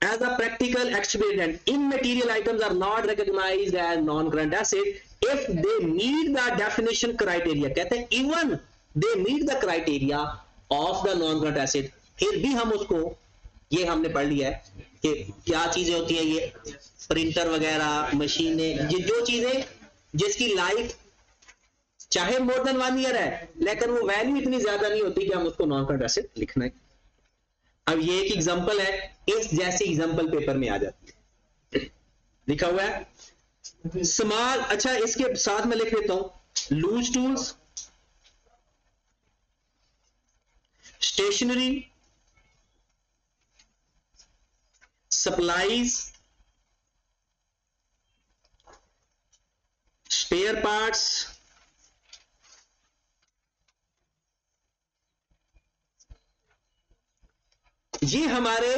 As a practical experiment, immaterial items are not recognized as non-current asset if they meet the definition criteria। कहते हैं even they meet the criteria of the non-current asset, फिर भी हम उसको, ये हमने पढ़ लिया है कि क्या चीजें होती हैं, ये प्रिंटर वगैरह, मशीनें, ये जो चीजें जिसकी लाइफ चाहे मोर देन 1 ईयर है लेकिन वो वैल्यू इतनी ज्यादा नहीं होती कि हम उसको नॉन करंट एसेट लिखना है। अब ये एक एग्जांपल है, इस जैसी एग्जांपल पेपर में आ जाती है, लिखा हुआ है स्मॉल। अच्छा इसके साथ में लिख देता हूं loose tools, stationery, supplies, spare parts, ये हमारे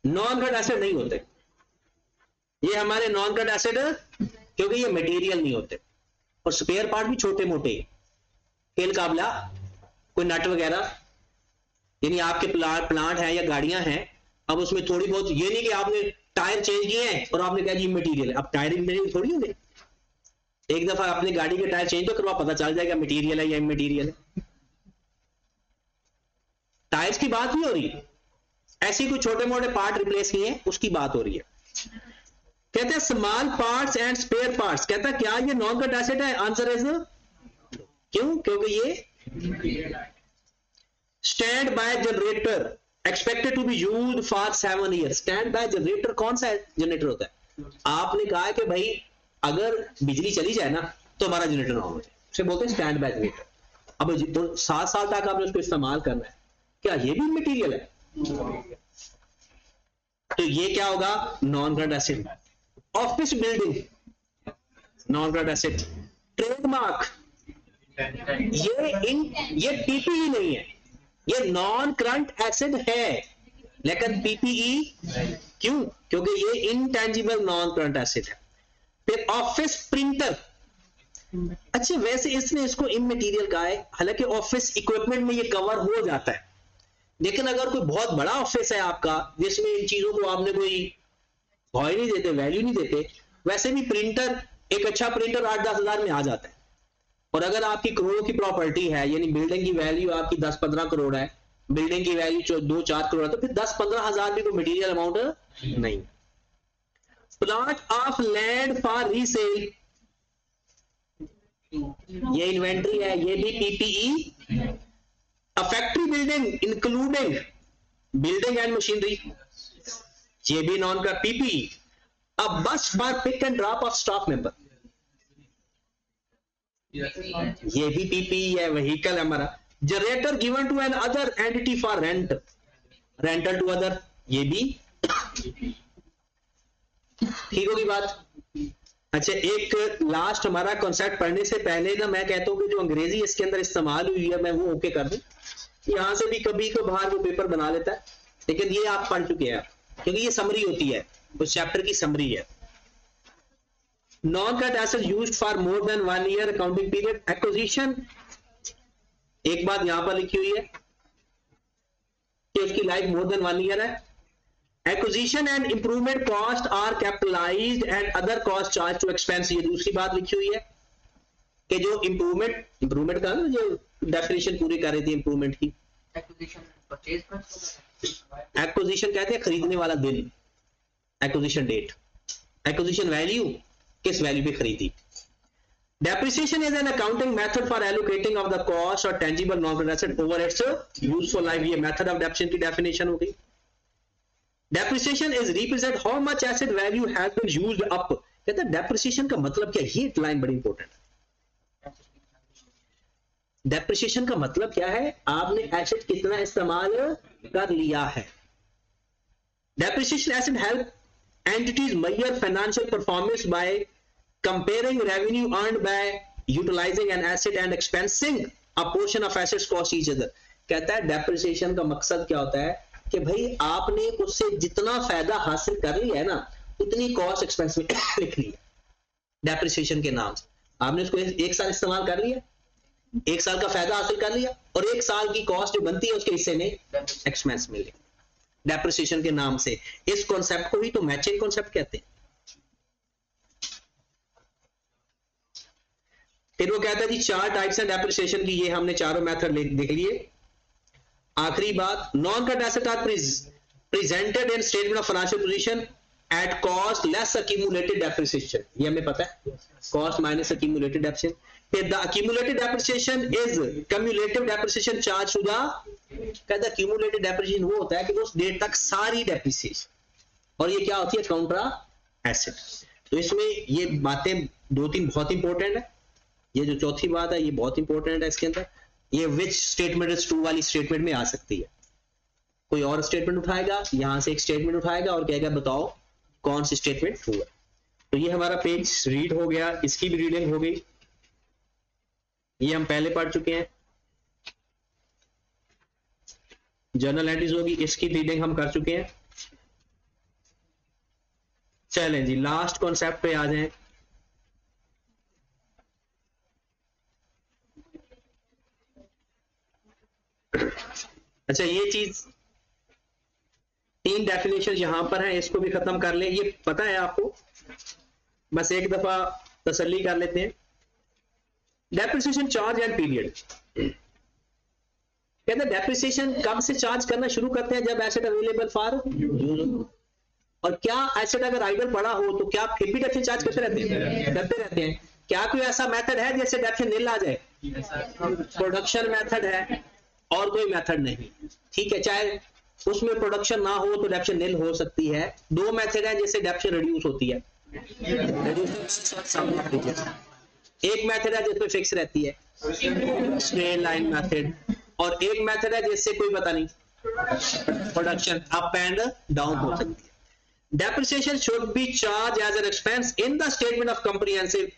नॉन करंट एसेट नहीं होते। ये हमारे नॉन करंट एसेट क्योंकि ये मटेरियल नहीं होते, और स्पेयर पार्ट भी छोटे मोटे, खेल काबला, कोई नट वगैरह, यानी आपके प्लांट है या गाड़ियां हैं, अब उसमें थोड़ी बहुत, ये नहीं कि आपने टायर चेंज किए हैं और आपने कहा जी मटेरियल है। अब टायर मटेरियल थोड़ी होंगे, एक दफा अपनी गाड़ी के टायर चेंज तो करवा, पता चल जाएगा मटेरियल है या इमटेरियल है। टायर्स की बात नहीं हो रही, ऐसी कोई छोटे मोटे पार्ट रिप्लेस किए हैं उसकी बात हो रही है। कहते हैं small parts and spare parts. कहता है क्या ये नॉन करंट एसेट है? आंसर इज क्यों? क्योंकि ये stand by generator expected to be used for 7 years. Stand by generator कौन सा जनरेटर होता है? आपने कहा है कि भाई अगर बिजली चली जाए ना तो हमारा जनरेटर ऑन हो जाए, उसे बोलते हैं स्टैंड बाय जनरेटर। अब 7 साल तक आपने उसको इस्तेमाल करना है, क्या ये भी मटेरियल है? तो ये क्या होगा? Non current asset. Office building non current asset. Trademark ये पीपीई नहीं है, ये नॉन करंट एसेट है लेकिन पीपीई क्यों? क्योंकि ये इंटेंजिबल नॉन करंट एसेट है। फिर ऑफिस प्रिंटर, अच्छा वैसे इसने इसको इमटेरियल कहा है, हालांकि ऑफिस इक्विपमेंट में ये कवर हो जाता है, लेकिन अगर कोई बहुत बड़ा ऑफिस है आपका जिसमें इन चीजों को आपने कोई भाव नहीं देते, वैल्यू नहीं देते, वैसे भी प्रिंटर, एक अच्छा प्रिंटर 8-10 हजार में आ जाता है। और अगर आपकी करोड़ों की प्रॉपर्टी है, यानी बिल्डिंग की वैल्यू आपकी 10-15 करोड़ है, बिल्डिंग की वैल्यू 2-4 करोड़ है, तो फिर 10-15 हजार भी कोई मटेरियल अमाउंट नहीं। Plot of land for resale, ये इन्वेंट्री है, ये भी PPE. A factory building including building and machinery, ये भी नॉन का पीपी। अब bus for pick and drop off staff member, ये भी पीपी है, व्हीकल है हमारा। Generator given to an other entity for rent, rental to other, ये भी ठीक होगी बात। अच्छा, एक लास्ट हमारा कॉन्सेप्ट पढ़ने से पहले ना मैं कहता हूं कि जो अंग्रेजी इसके अंदर इस्तेमाल हुई है मैं वो ओके कर दूं। यहां से भी कभी को बाहर वो पेपर बना लेता है, लेकिन ये आप पढ़ चुके हैं क्योंकि ये समरी होती है, उस चैप्टर की समरी है। Non current asset used for more than 1 year accounting period. Acquisition, एक बात यहां पर लिखी हुई है कि उसकी लाइफ मोर देन 1 ईयर है। Acquisition and improvement cost are capitalized and other cost charge to expense, ये दूसरी बात लिखी हुई है कि जो इंप्रूवमेंट का ना जो डेफिनेशन पूरी कर रही थी इंप्रूवमेंट की। एक्विजिशन परचेज प्राइस, एक्विजिशन कहते हैं खरीदने वाला दिन, एक्विजिशन डेट। एक्विजिशन वैल्यू, किस वैल्यू पे खरीदी। Depreciation is an accounting method for allocating of the cost और tangible non asset over its useful life, ये मेथड ऑफ डेप्रिसिएशन की डेफिनेशन हो गई। Depreciation is represent how much asset value has been used up, कहते हैं depreciation का मतलब क्या है, ये लाइन बड़ी इंपॉर्टेंट है। डेप्रिसिएशन का मतलब क्या है, आपने एसेट कितना इस्तेमाल कर लिया है। Depreciation asset help entities measure financial performance by comparing revenue earned by utilizing an asset and expensing a portion of assets cost each other। कहता है डेप्रिसिएशन का मकसद क्या होता है कि भाई आपने उससे जितना फायदा हासिल कर लिया है ना उतनी कॉस्ट एक्सपेंस में लिख ली है डेप्रिसिएशन के नाम से। आपने उसको एक साल इस्तेमाल कर लिया, एक साल का फायदा हासिल कर लिया और एक साल की कॉस्ट जो बनती है उसके हिस्से में एक्सपेंस मिल गया डेप्रिसिएशन के नाम से। इस कॉन्सेप्ट को ही तो मैचिंग कॉन्सेप्ट कहते हैं। फिर वो कहता है जी 4 टाइप्स हैं डेप्रिसिएशन की, ये हमने चारों मेथड देख लिए। आखिरी बात, non current asset are presented in statement of financial position at cost less accumulated depreciation, ये हमें पता है, कॉस्ट माइनस अक्यूमुलेटेड डेप्रिसिएशन। फिर the accumulated depreciation is cumulative depreciation charge to the, कहता है क्यूमुलेटिव डेप्रिसिएशन वो होता है कि उस डेट तक सारी डेप्रिसिएशन, और ये क्या होती है, काउंटर एसेट। तो इसमें ये बातें 2-3 बहुत इंपॉर्टेंट है। ये जो चौथी बात है ये बहुत इंपॉर्टेंट है इसके अंदर, ये विच स्टेटमेंट इज ट्रू वाली स्टेटमेंट में आ सकती है। कोई और स्टेटमेंट उठाएगा, यहां से एक स्टेटमेंट उठाएगा और कहेगा बताओ कौन सी स्टेटमेंट ट्रू है। तो ये हमारा पेज रीड हो गया, इसकी भी रीडिंग हो गई, ये हम पहले पढ़ चुके हैं। जर्नल एंट्रीज होगी, इसकी रीडिंग हम कर चुके हैं। चलें जी लास्ट कॉन्सेप्ट पे आ जाएं। अच्छा, ये चीज 3 डेफिनेशन यहां पर है, इसको भी खत्म कर लें। ये पता है आपको, बस एक दफा तसल्ली कर लेते हैं। डेप्रिसिएशन चार्ज एंड पीरियड, कहते हैं डेप्रिसिएशन कब से चार्ज करना शुरू करते हैं, जब एसेट अवेलेबल फॉर यूज। और क्या एसेट अगर आइडल पड़ा हो तो क्या फिर भी डेप्रिसिएशन चार्ज करते रहते हैं। क्या कोई ऐसा मेथड है जैसे डेप्रिसिएशन नील आ जाए? प्रोडक्शन मेथड है और कोई मेथड नहीं, ठीक है। चाहे उसमें प्रोडक्शन ना हो तो डेप्रिसिएशन नील हो सकती है। 2 मेथड है जैसे डेप्रिसिएशन रिड्यूस होती है, एक मेथड है जिसमें फिक्स रहती है, स्ट्रेट लाइन मेथड, और एक मेथड है जिससे कोई पता नहीं, प्रोडक्शन अप एंड डाउन हो सकती है। Depreciation should be charge as an expense in the statement of comprehensive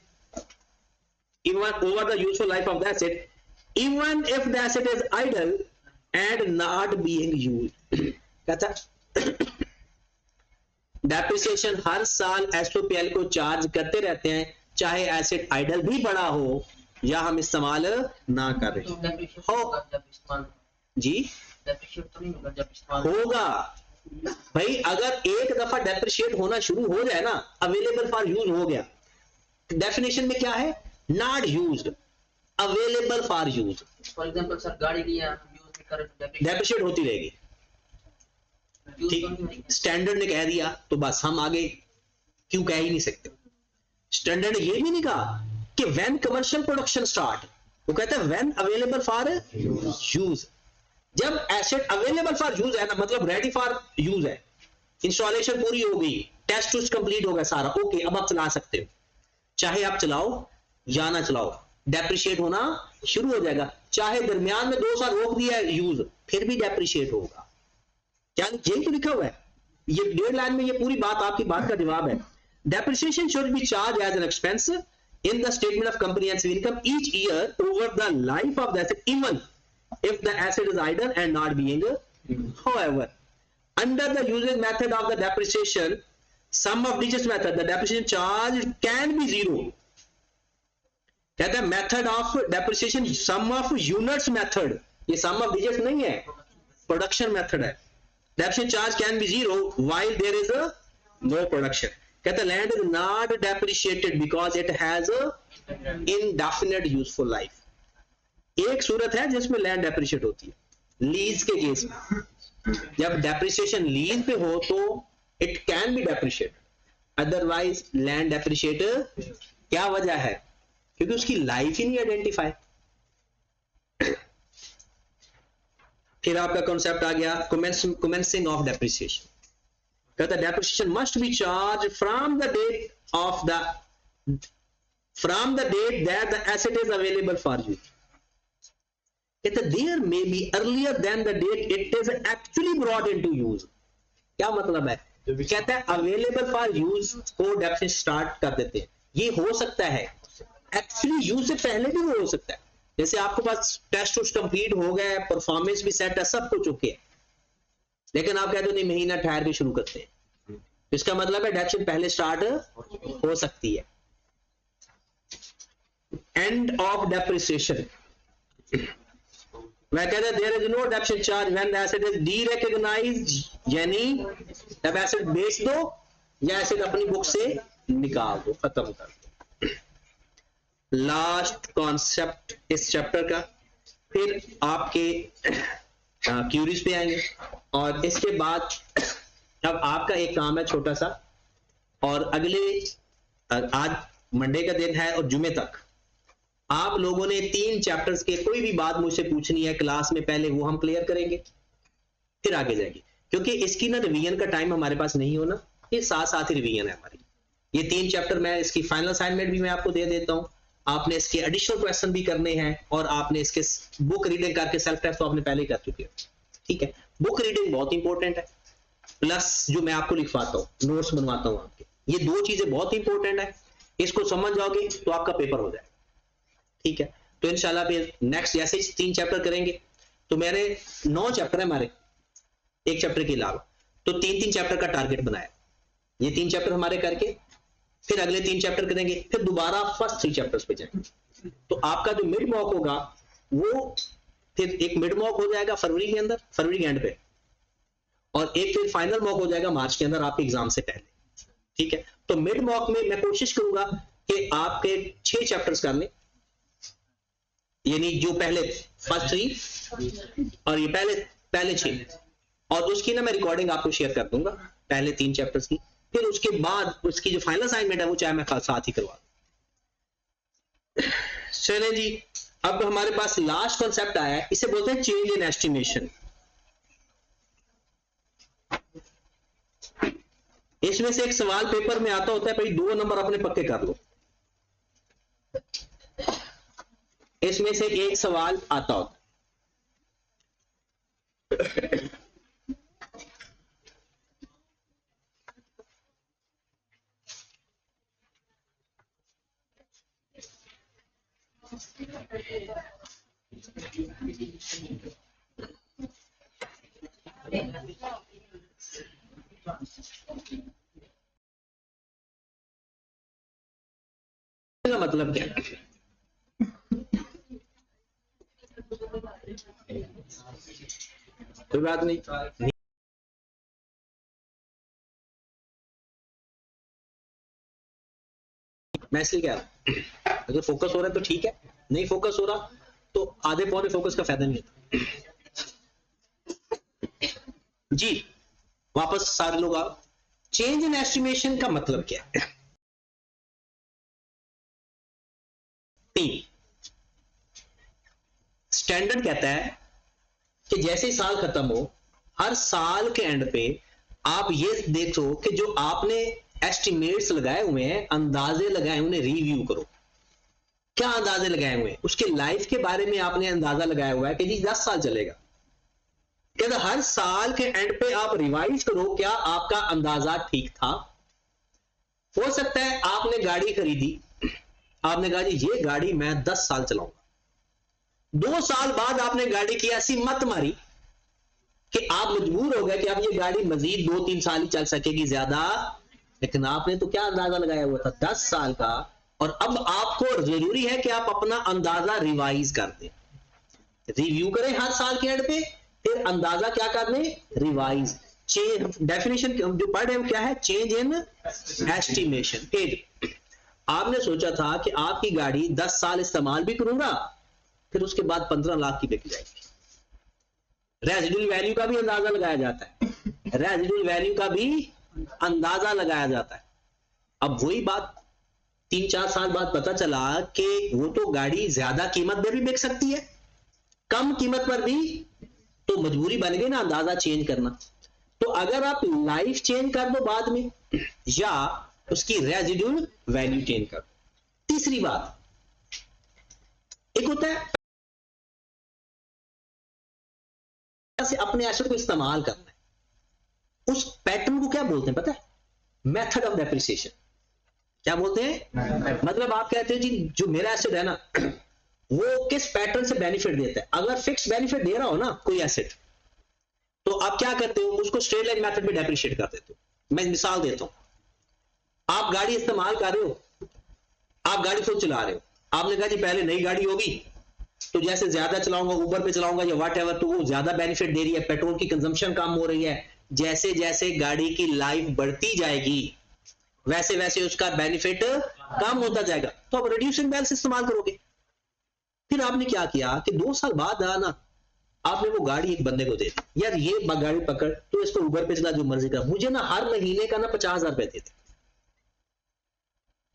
even over the useful life of the asset, even if the asset is idle and not being used। कहता depreciation हर साल एसओपीएल को charge करते रहते हैं, चाहे asset idol भी बड़ा हो या हम इस्तेमाल ना कर रहे हो। जी होगा भाई, अगर एक दफा डेप्रिशिएट होना शुरू हो जाए ना, अवेलेबल फॉर यूज हो गया, डेफिनेशन में क्या है, not used, available for use. For example sir गाड़ी लिया यूज में कर डेप्रिशिएट होती रहेगी, ठीक। स्टैंडर्ड ने कह दिया तो बस हम आगे क्यों कह ही नहीं सकते। स्टैंडर्ड ने ये भी नहीं कहा कि व्हेन कमर्शियल प्रोडक्शन स्टार्ट, वो कहता है व्हेन अवेलेबल फॉर यूज। जब एसेट अवेलेबल फॉर यूज है ना, मतलब रेडी फॉर यूज है, इंस्टॉलेशन पूरी हो गई, टेस्ट टूस्ट कंप्लीट हो गया सारा, ओके अब आप चला सकते हो, चाहे आप चलाओ या ना चलाओ, डेप्रिशिएट होना शुरू हो जाएगा। चाहे दरमियान में 2 साल रोक दिया है यूज, फिर भी डेप्रिशिएट होगा। क्या यही तो लिखा हुआ है, ये 1.5 लाइन में ये पूरी बात आपकी बात का जवाब है। Depreciation should be charge as an expense in the statement of comprehensive income each year over the life of the asset even if the asset is idle and not being however under the usage method of the depreciation sum of digits method the depreciation charge can be zero। कहता है method of depreciation sum of units method, ये sum of digits नहीं है, production method है। Depreciation charge can be zero while there is no production. कहता है land is not depreciated because it has indefinite useful life. एक सूरत है जिसमें लैंड डेप्रिशिएट होती है, लीज के केस में। जब डेप्रिसिएशन लीज पे हो तो it can be depreciate, otherwise land depreciate क्या वजह है, क्योंकि उसकी लाइफ ही नहीं आइडेंटिफाई। फिर आपका कॉन्सेप्ट आ गया कमेंसिंग ऑफ डेप्रिसिएशन। कहता है depreciation must be charge from the date that the asset is available for use. कहते there may be earlier than the date it is actually brought into use. क्या मतलब है, कहता है available for use को depreciation start कर देते हैं। ये हो सकता है एक्चुअली यूज से पहले भी वो हो सकता है, जैसे आपके पास टेस्ट उस्ट कंप्लीट हो गया है, परफॉर्मेंस भी सेट है, सब कुछ ओके है, लेकिन आप कहते हो नहीं महीना ठहर के शुरू करते हैं, इसका मतलब है डेप्रिसिएशन पहले स्टार्ट हो सकती है। एंड ऑफ डेप्रिसिएशन वह कहते हैं there is no depreciation charge when the asset is derecognised, यानी जब एसेट बेच दो या एसेट अपनी बुक से निकाल दो, खत्म कर दो। लास्ट कॉन्सेप्ट इस चैप्टर का, फिर आपके क्यूरीज पे आएंगे, और इसके बाद अब आपका एक काम है छोटा सा, और अगले आज मंडे का दिन है और जुमे तक आप लोगों ने 3 चैप्टर्स के कोई भी बात मुझसे पूछनी है क्लास में, पहले वो हम क्लियर करेंगे, फिर आगे जाएंगे, क्योंकि इसकी ना रिवीजन का टाइम हमारे पास नहीं होना, ये साथ साथ ही रिवीजन है हमारी। ये 3 चैप्टर मैं इसकी फाइनल असाइनमेंट भी मैं आपको दे देता हूं, आपने इसके एडिशनल क्वेश्चन भी करने हैं, और आपने इसके बुक रीडिंग करके सेल्फ टेस्ट तो आपने पहले ही कर चुके हो, ठीक है। बुक रीडिंग बहुत इंपॉर्टेंट है, प्लस जो मैं आपको लिखवाता हूँ, नोट्स बनवाता हूँ आपके, ये 2 चीजें बहुत इंपॉर्टेंट है। इसको समझ जाओगे तो आपका पेपर हो जाएगा, ठीक है। तो इंशाल्लाह फिर नेक्स्ट जैसे 3 चैप्टर करेंगे, तो मेरे 9 चैप्टर है हमारे, एक चैप्टर के अलावा, तो 3-3 चैप्टर का टारगेट बनाया। ये 3 चैप्टर हमारे करके फिर अगले 3 चैप्टर करेंगे, फिर दोबारा फर्स्ट 3 चैप्टर्स पे जाएंगे। तो आपका जो मिड मॉक होगा वो फिर एक मिड मॉक हो जाएगा फरवरी के अंदर, फरवरी के एंड पे, और एक फिर फाइनल मॉक हो जाएगा मार्च के अंदर आपके एग्जाम से पहले, ठीक है। तो मिड मॉक में मैं कोशिश करूंगा कि आपके 6 चैप्टर्स कर लें, यानी जो पहले फर्स्ट 3 और ये पहले 6, और उसकी ना मैं रिकॉर्डिंग आपको शेयर कर दूंगा पहले 3 चैप्टर्स की, फिर उसके बाद उसकी जो फाइनल असाइनमेंट है वो चाहे मैं साथ ही करवा दूं। चलें जी, अब हमारे पास लास्ट कॉन्सेप्ट आया है, इसे बोलते हैं चेंज इन एस्टिमेशन। इसमें से एक सवाल पेपर में आता होता है, भाई 2 नंबर अपने पक्के कर लो, इसमें से एक सवाल आता होता है। का मतलब क्या है? कोई बात नहीं, मैं इसलिए कह रहा हूं अगर फोकस हो रहा है तो ठीक है, नहीं फोकस हो रहा तो आधे पौने फोकस का फायदा नहीं होता जी। वापस सारे लोग आओ, चेंज इन एस्टिमेशन का मतलब क्या है? 3 स्टैंडर्ड कहता है कि जैसे ही साल खत्म हो, हर साल के एंड पे आप ये देखो कि जो आपने एस्टिमेट्स लगाए हुए हैं, अंदाजे लगाए, उन्हें रिव्यू करो। क्या अंदाजे लगाए हुए हैं? उसके लाइफ के बारे में आपने अंदाजा लगाया हुआ है कि जी 10 साल चलेगा। कहते हर साल के एंड पे आप रिवाइज करो, क्या आपका अंदाजा ठीक था? हो सकता है आपने गाड़ी खरीदी, आपने कहा जी ये गाड़ी मैं 10 साल चलाऊंगा। 2 साल बाद आपने गाड़ी की ऐसी मत मारी कि आप मजबूर हो गए कि अब ये गाड़ी मजीद 2-3 साल ही चल सकेगी ज्यादा, लेकिन आपने तो क्या अंदाजा लगाया हुआ था 10 साल का, और अब आपको जरूरी है कि आप अपना अंदाजा रिवाइज कर दें, रिव्यू करें हर साल के एंड पे, फिर अंदाजा क्या कर दें, रिवाइज। चेंज डेफिनेशन जो पढ़ रहे हैं क्या है? Change in estimation. आपने सोचा था कि आपकी गाड़ी 10 साल इस्तेमाल भी करूंगा, फिर उसके बाद 15 लाख की बिक जाएगी। रेजिडुअल वैल्यू का भी अंदाजा लगाया जाता है, रेजिडुअल वैल्यू का भी अंदाजा लगाया जाता है। अब वही बात 3-4 साल बाद पता चला कि वो तो गाड़ी ज्यादा कीमत में भी बिक सकती है, कम कीमत पर भी, तो मजबूरी बन गई ना अंदाजा चेंज करना। तो अगर आप लाइफ चेंज कर दो बाद में, या उसकी रेजिडुअल वैल्यू चेंज कर दो। तीसरी बात, एक होता है से अपने एसेट को इस्तेमाल करना है, उस पैटर्न को क्या बोलते हैं पता है? Method of depreciation. क्या बोलते हैं? मतलब आप कहते हैं जी जो मेरा एसेट है ना, वो किस पैटर्न से बेनिफिट देता है। अगर फिक्स बेनिफिट दे रहा हो ना कोई एसेट, तो आप क्या करते हो, उसको स्ट्रेट लाइन मेथड में डेप्रिशिएट कर देते हो। मैं मिसाल देता हूं, आप गाड़ी इस्तेमाल कर रहे हो, आप गाड़ी खुद चला रहे हो, आपने कहा जी पहले नई गाड़ी होगी तो जैसे ज्यादा चलाऊंगा, ऊबर पे चलाऊंगा या व्हाट एवर, तो वो ज्यादा बेनिफिट दे रही है, पेट्रोल की कंजम्पशन कम हो रही है। जैसे जैसे गाड़ी की लाइफ बढ़ती जाएगी वैसे वैसे उसका बेनिफिट कम होता जाएगा, तो आप रिड्यूसिंग बैलेंस इस्तेमाल करोगे। फिर आपने क्या किया कि 2 साल बाद आना आपने वो गाड़ी एक बंदे को दे दी, यार ये गाड़ी पकड़, तो इसको ऊबर पे चला, जो मर्जी कर, मुझे ना हर महीने का ना 50,000 रुपए दे दे।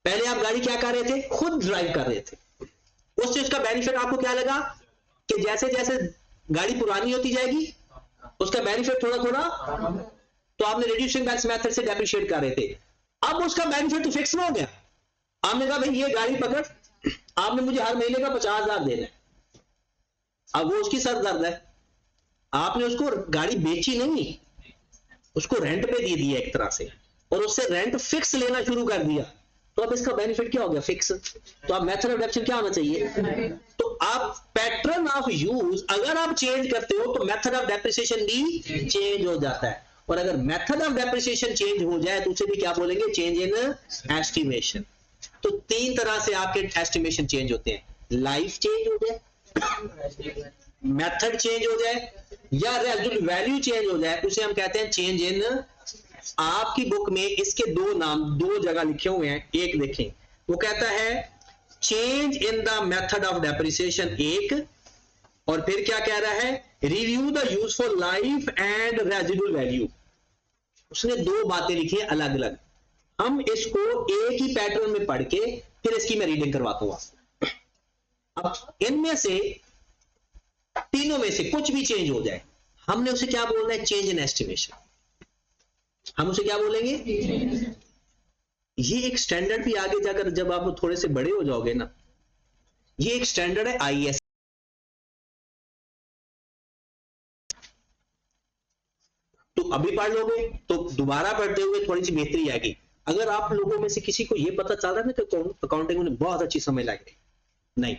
पहले आप गाड़ी क्या कर रहे थे, खुद ड्राइव कर रहे थे, उससे उसका बेनिफिट आपको क्या लगा कि जैसे जैसे गाड़ी पुरानी होती जाएगी उसका बेनिफिट थोड़ा थोड़ा, तो आपने रिड्यूसिंग बैलेंस मेथड से डेप्रिशिएट कर रहे थे। अब उसका बेनिफिट तो फिक्स ना हो गया, आपने कहा भाई ये गाड़ी पकड़, आपने मुझे हर महीने का 50,000 देना है। अब वो उसकी सर दर्द है, आपने उसको गाड़ी बेची नहीं, उसको रेंट पे दे दिया एक तरह से, और उससे रेंट फिक्स लेना शुरू कर दिया, तो अब इसका बेनिफिट क्या हो गया, फिक्स। तो अब मेथड ऑफ डेप्रिसिएशन क्या होना चाहिए, तो आप पैटर्न ऑफ यूज अगर आप चेंज करते हो तो मेथड ऑफ डेप्रिसिएशन भी चेंज हो जाता है। और अगर मेथड ऑफ डेप्रिसिएशन चेंज हो जाए तो उसे भी क्या बोलेंगे, चेंज इन एस्टिमेशन। तो 3 तरह से आपके एस्टिमेशन चेंज होते हैं, लाइफ चेंज हो जाए, मेथड चेंज हो जाए, या रेजिडुअल वैल्यू चेंज हो जाए, उसे हम कहते हैं चेंज इन। आपकी बुक में इसके 2 नाम 2 जगह लिखे हुए हैं, एक देखें, वो कहता है change in the method of depreciation एक, और फिर क्या कह रहा है, review the useful life and residual value. उसने 2 बातें लिखी है अलग अलग, हम इसको एक ही पैटर्न में पढ़ के फिर इसकी मैं रीडिंग करवाता हूं। अब इनमें से तीनों में से कुछ भी चेंज हो जाए, हमने उसे क्या बोलना है, चेंज इन एस्टिमेशन। हम उसे क्या बोलेंगे, ये एक स्टैंडर्ड भी आगे जाकर जब आप थोड़े से बड़े हो जाओगे ना, ये एक स्टैंडर्ड है IAS। तो अभी पढ़ लोगे तो दोबारा पढ़ते हुए थोड़ी सी बेहतरी आएगी। अगर आप लोगों में से किसी को ये पता चल रहा है ना कि अकाउंटिंग में बहुत अच्छी समझ लग रही, नहीं,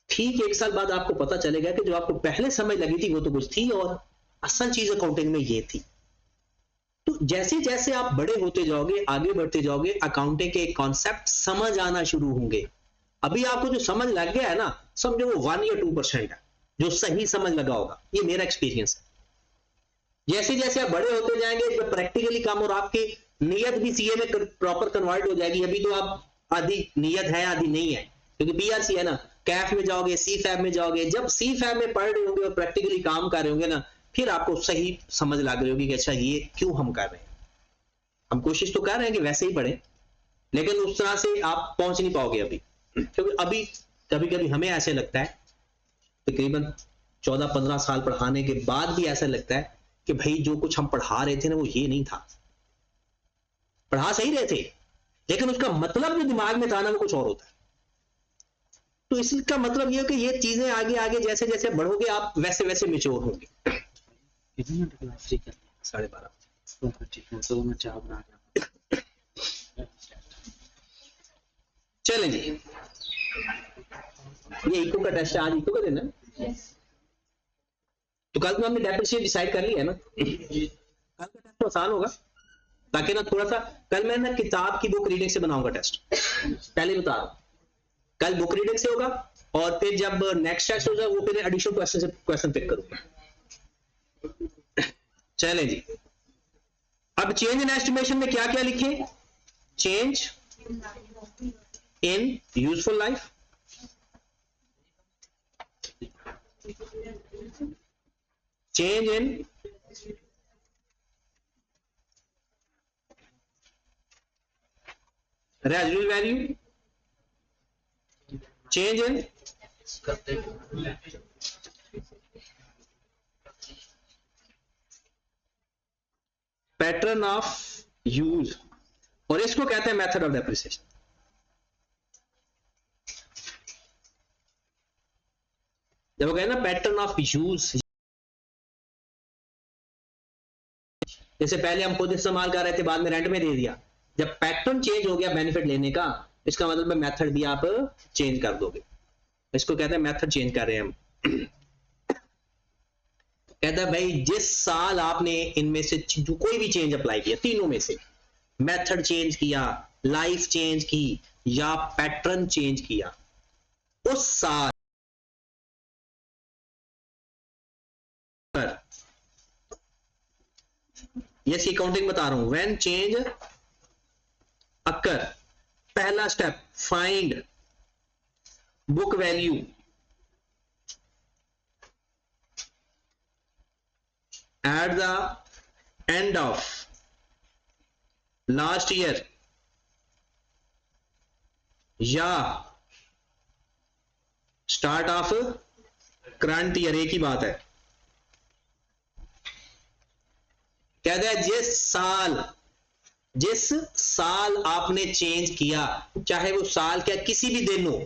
ठीक 1 साल बाद आपको पता चलेगा कि जो आपको पहले समझ लगी थी वो तो कुछ थी और असल चीज अकाउंटिंग में ये थी। तो जैसे जैसे आप बड़े होते जाओगे, आगे बढ़ते जाओगे, अकाउंटिंग के कॉन्सेप्ट समझ आना शुरू होंगे। अभी आपको जो समझ लग गया है ना, समझो वो 1 या 2% है जो सही समझ लगा होगा, ये मेरा एक्सपीरियंस है। जैसे जैसे आप बड़े होते जाएंगे, जब प्रैक्टिकली काम और आपकी नियत भी सीए में प्रॉपर कन्वर्ट हो जाएगी। अभी तो आप आधी नियत है आधी नहीं है, क्योंकि BRC है ना, कैफ में जाओगे, CFAB में जाओगे, जब CFAB में पढ़ रहे होंगे और प्रैक्टिकली काम कर रहे होंगे ना, फिर आपको सही समझ लग रही होगी कि अच्छा ये क्यों हम कर रहे हैं। हम कोशिश तो कर रहे हैं कि वैसे ही पढ़े, लेकिन उस तरह से आप पहुंच नहीं पाओगे अभी, क्योंकि अभी कभी कभी हमें ऐसे लगता है, तकरीबन 14-15 साल पढ़ाने के बाद भी ऐसा लगता है कि भाई जो कुछ हम पढ़ा रहे थे ना वो ये नहीं था। पढ़ा सही रहे थे लेकिन उसका मतलब जो दिमाग में था ना वो कुछ और होता है। तो इसका मतलब ये है कि ये चीजें आगे आगे जैसे जैसे बढ़ोगे आप वैसे वैसे मेच्योर होंगे। कितने घंटे क्लास फ्री कर 12:30 तो फिर ठीक है, तो मैं चाय बना के चलें जी। ये इको का टेस्ट है, आज इको का देना है। तो कल तो हमने डेप्रिसिएट डिसाइड कर लिया है ना, कल का टेस्ट तो आसान होगा। ताकि ना थोड़ा सा कल मैं ना किताब की बुक रीडिंग से बनाऊंगा टेस्ट, पहले बता रहा हूं। कल बुक रीडिंग से होगा और फिर जब नेक्स्ट टेस्ट होगा वो फिर एडिशनल क्वेश्चन से क्वेश्चन पिक करूंगा। चले जी। अब चेंज इन एस्टिमेशन में क्या क्या लिखे? Change in useful life, change in residual value, change in pattern of use, और इसको कहते हैं मेथड ऑफ डेप्रिसिएशन। जब वो कहते हैं ना पैटर्न ऑफ यूज, जैसे पहले हम खुद इस्तेमाल कर रहे थे बाद में रेंट में दे दिया, जब पैटर्न चेंज हो गया बेनिफिट लेने का, इसका मतलब है मेथड भी आप चेंज कर दोगे। इसको कहते हैं मेथड चेंज कर रहे हैं हम। कहता है भाई जिस साल आपने इनमें से कोई भी चेंज अप्लाई किया, तीनों में से मेथड चेंज किया, लाइफ चेंज की या पैटर्न चेंज किया, उस साल पर ये इसकी काउंटिंग बता रहा हूं। व्हेन चेंज अकर, पहला step find book value eight the end of last year या स्टार्ट ऑफ करंट ईयर, एक ही बात है। कहता है जिस साल आपने चेंज किया, चाहे वो साल क्या किसी भी दिन हो,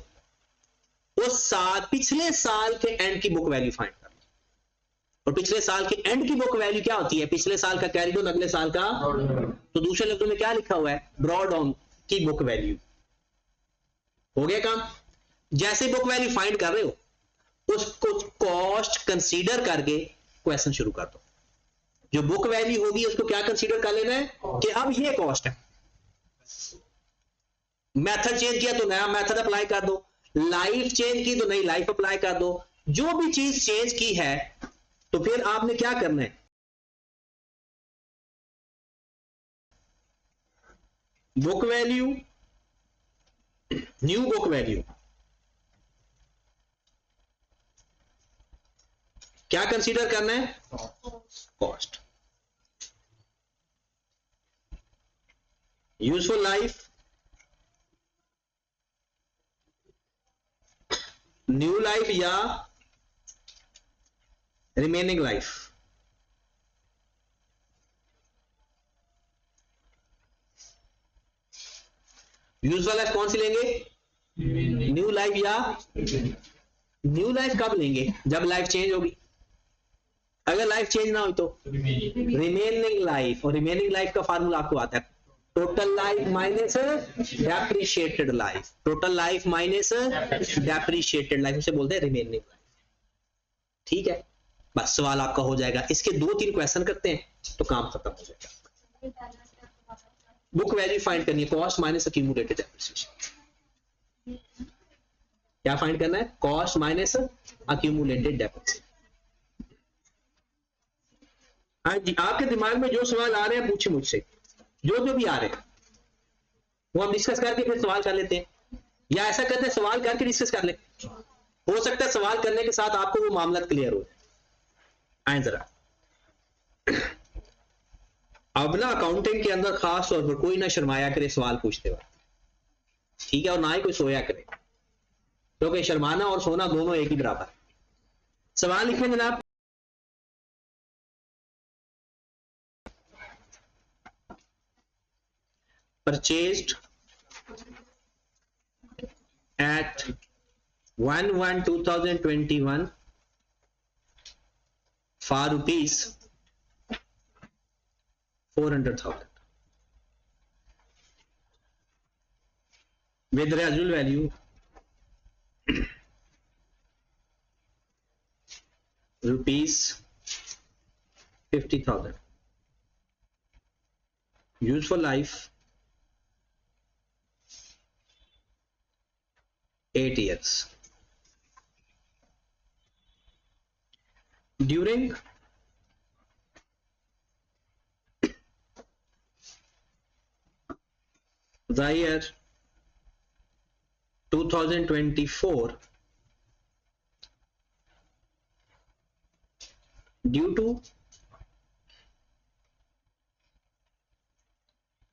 उस साल पिछले साल के एंड की बुक वैल्यू फाइंड करना। और पिछले साल के एंड की बुक वैल्यू क्या होती है? पिछले साल का कैरी डाउन, अगले साल का। तो दूसरे लफ्जों में क्या लिखा हुआ है? ब्रॉड डाउन की बुक वैल्यू। हो गया काम। जैसे बुक वैल्यू फाइंड कर रहे हो उसको कॉस्ट कंसीडर करके क्वेश्चन शुरू कर दो। जो बुक वैल्यू होगी उसको क्या कंसीडर कर लेना है कि अब ये कॉस्ट है। मेथड चेंज किया तो नया मेथड अप्लाई कर दो, लाइफ चेंज की तो नई लाइफ अप्लाई कर दो। जो भी चीज चेंज की है तो फिर आपने क्या करना है? Book value, new book value, क्या कंसीडर करना है? Cost. Useful life, new life या रिमेनिंग लाइफ। यूजफुल लाइफ कौन सी लेंगे? न्यू लाइफ या न्यू लाइफ कब लेंगे? जब लाइफ चेंज होगी। अगर लाइफ चेंज ना हो तो रिमेनिंग लाइफ। और रिमेनिंग लाइफ का फार्मूला आपको आता है, total life minus depreciated life. Total life minus depreciated life, उसे बोलते हैं रिमेनिंग लाइफ। ठीक है, बस सवाल आपका हो जाएगा। इसके 2-3 क्वेश्चन करते हैं तो काम खत्म हो जाएगा। बुक वैल्यू फाइंड करनी है, कॉस्ट माइनस अक्यूमुलेटेड डेप्रिसिएशन। क्या फाइंड करना है? Cost minus accumulated depreciation. हाँ जी, आपके दिमाग में जो सवाल आ रहे हैं पूछे मुझसे, जो भी आ रहे हैं वो हम डिस्कस करके फिर सवाल कर लेते हैं, या ऐसा करते हैं सवाल करके डिस्कस कर ले। हो सकता है सवाल करने के साथ आपको वो मामला क्लियर हो जाए। आए जरा, अब ना अकाउंटिंग के अंदर खास तौर पर कोई ना शर्माया करे सवाल पूछते वक्त, ठीक है, और ना ही कोई सोया करे, क्योंकि शर्माना और सोना दोनों एक ही बराबर है। सवाल लिखें जनाब। Purchased at 1/1/2021 for rupees 400,000 with residual value rupees 50,000. Useful life 8 years. During the year 2024, due to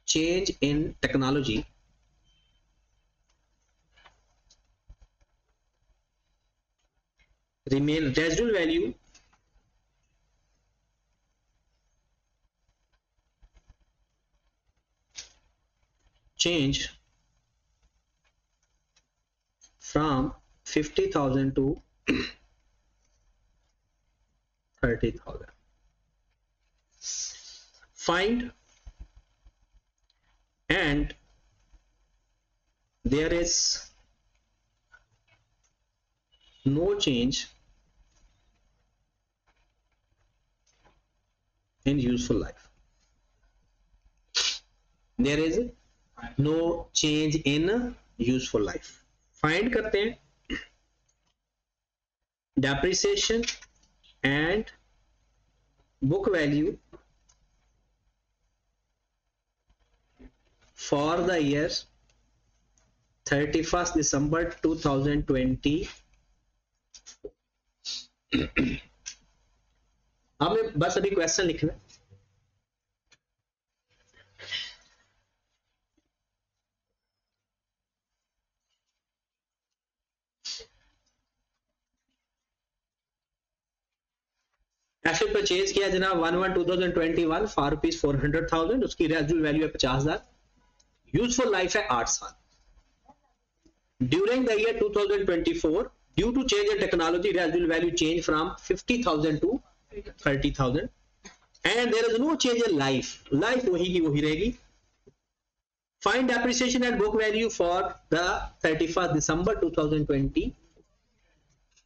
change in technology, remain residual value change from 50,000 to 30,000. Find and there is no change in useful life. There is no change in useful life. Find करते हैं depreciation and book value for the year 31st December 2020. हमें बस अभी question लिखना है। Asset purchase किया जनाब 1/1/2021 for rupees 400,000, उसकी रेजिडुअल वैल्यू है 50,000, यूजफुल लाइफ है 8 साल। During the year 2024 due to change in technology residual value change from 50,000 to 30,000 and there is no change in life, life वही की वही रहेगी। Find depreciation and book value for the 31st December 2020।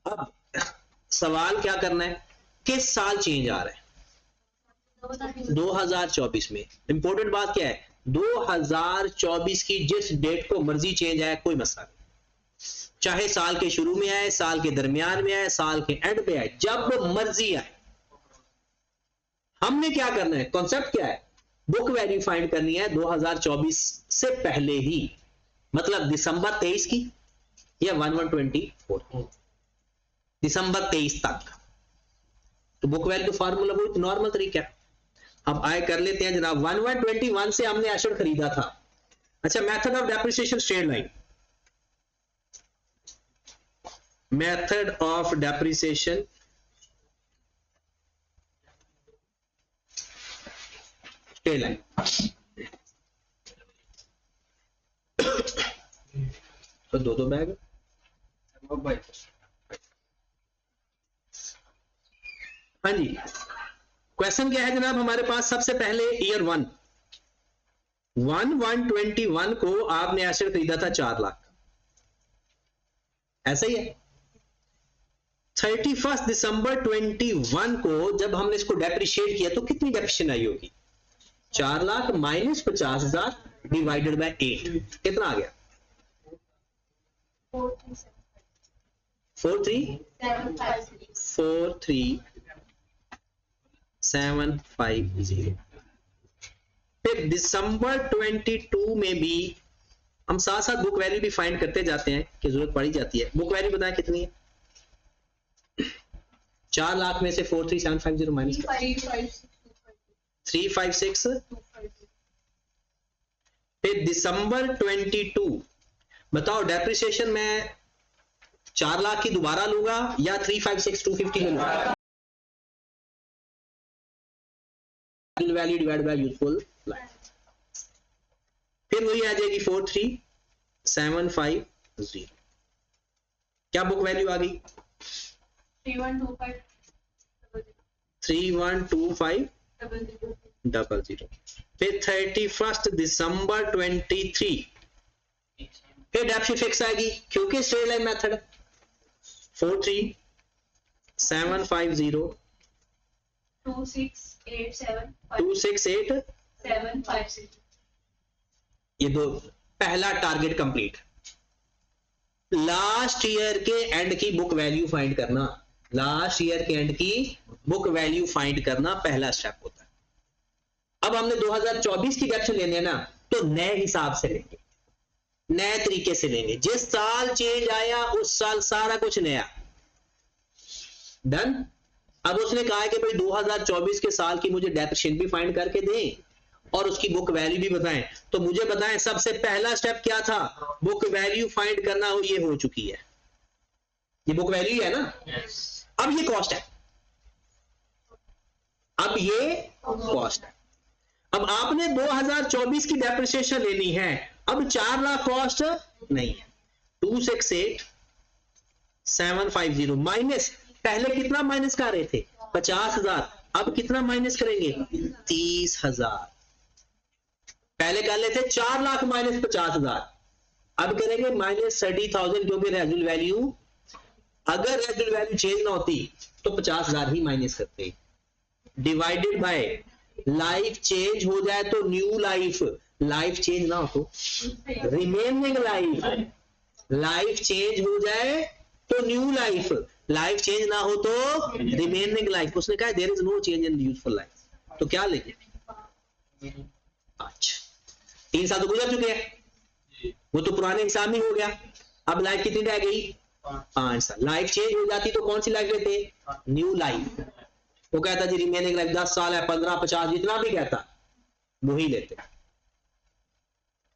अब सवाल क्या करना है, किस साल चेंज आ रहा है? 2024 में। इंपॉर्टेंट बात क्या है, 2024 की जिस डेट को मर्जी चेंज आए कोई मसला नहीं, चाहे साल के शुरू में आए, साल के दरमियान में आए, साल के एंड पे आए, जब मर्जी आए। हमने क्या करना है, कॉन्सेप्ट क्या है, बुक वैल्यू फाइंड करनी है 2024 से पहले ही, मतलब दिसंबर 23 की या 1/1/24 दिसंबर 23 तक। तो बुक वैल्यू फार्मूला बहुत नॉर्मल तरीका है। अब आए कर लेते हैं जनाब 1/1/21 से हमने एसेट खरीदा था। अच्छा, method of depreciation straight line, method of depreciation straight line. तो दो बैग हाँ जी। क्वेश्चन क्या है जनाब हमारे पास, सबसे पहले ईयर 1/1/21 को आपने एसेट खरीदा था 4 लाख, ऐसा ही है। 31st दिसंबर 21 को जब हमने इसको डेप्रिशिएट किया तो कितनी डेप्रिशिएशन आई होगी, 4 लाख माइनस 50,000 डिवाइडेड बाय 8, कितना आ गया 43750। फिर दिसंबर 22 में भी हम साथ साथ बुक वैल्यू भी फाइंड करते जाते हैं कि जरूरत पड़ी जाती है। बुक वैल्यू बताएं कितनी है, 4 लाख में से 43750 माइनस 356। फिर दिसंबर 22 बताओ डेप्रिसिएशन में 4 लाख की दोबारा लूंगा या 356,250 में लूंगा? Value divide by useful life, फिर वही आ जाएगी 43,750। क्या बुक वैल्यू आ गई? 312500। फिर 31 दिसंबर 23 फिर डेप्थ फिक्स आएगी क्योंकि स्ट्रेट लाइन मेथड। 43,750 268 ये दो, पहला टारगेट कंप्लीट। लास्ट ईयर के एंड की बुक वैल्यू फाइंड करना, लास्ट ईयर के एंड की बुक वैल्यू फाइंड करना पहला स्टेप होता है। अब हमने 2024 की डेप्थ लेने हैं ना, तो नए हिसाब से लेंगे, नए तरीके से लेंगे। जिस साल चेंज आया उस साल सारा कुछ नया। डन। अब उसने कहा है कि भाई 2024 के साल की मुझे डेप्थ शीट भी फाइंड करके दें और उसकी बुक वैल्यू भी बताएं। तो मुझे बताएं सबसे पहला स्टेप क्या था? बुक वैल्यू फाइंड करना हो, ये हो चुकी है, ये बुक वैल्यू है ना। अब ये कॉस्ट है, अब ये कॉस्ट है। अब आपने 2024 की डेप्रिसिएशन लेनी है। अब 4 लाख कॉस्ट नहीं है, 268,750 माइनस, पहले कितना माइनस कर रहे थे? 50,000। अब कितना माइनस करेंगे? 30,000। पहले कर लेते 4 लाख माइनस 50,000, अब करेंगे माइनस 30,000 क्योंकि रेजिडुअल वैल्यू, अगर रेजिडुअल वैल्यू चेंज ना होती तो 50,000 ही माइनस करते। डिवाइडेड बाय लाइफ चेंज हो जाए तो न्यू लाइफ, लाइफ चेंज ना हो तो रिमेनिंग लाइफ, लाइफ चेंज हो जाए तो न्यू लाइफ, लाइफ चेंज ना हो तो रिमेनिंग लाइफ। उसने कहा there is no change in useful life, तो क्या लेंगे? अच्छा 3 साल तो गुजर चुके हैं, वो तो पुराने हिसाब में हो गया। अब लाइफ कितनी रह गई? 5 साल। लाइफ चेंज हो जाती तो कौन सी लाइफ लेते? New life. वो कहता जी रिमेनिंग लाइफ 10 साल है, 15, 50, जितना भी कहता वही लेते।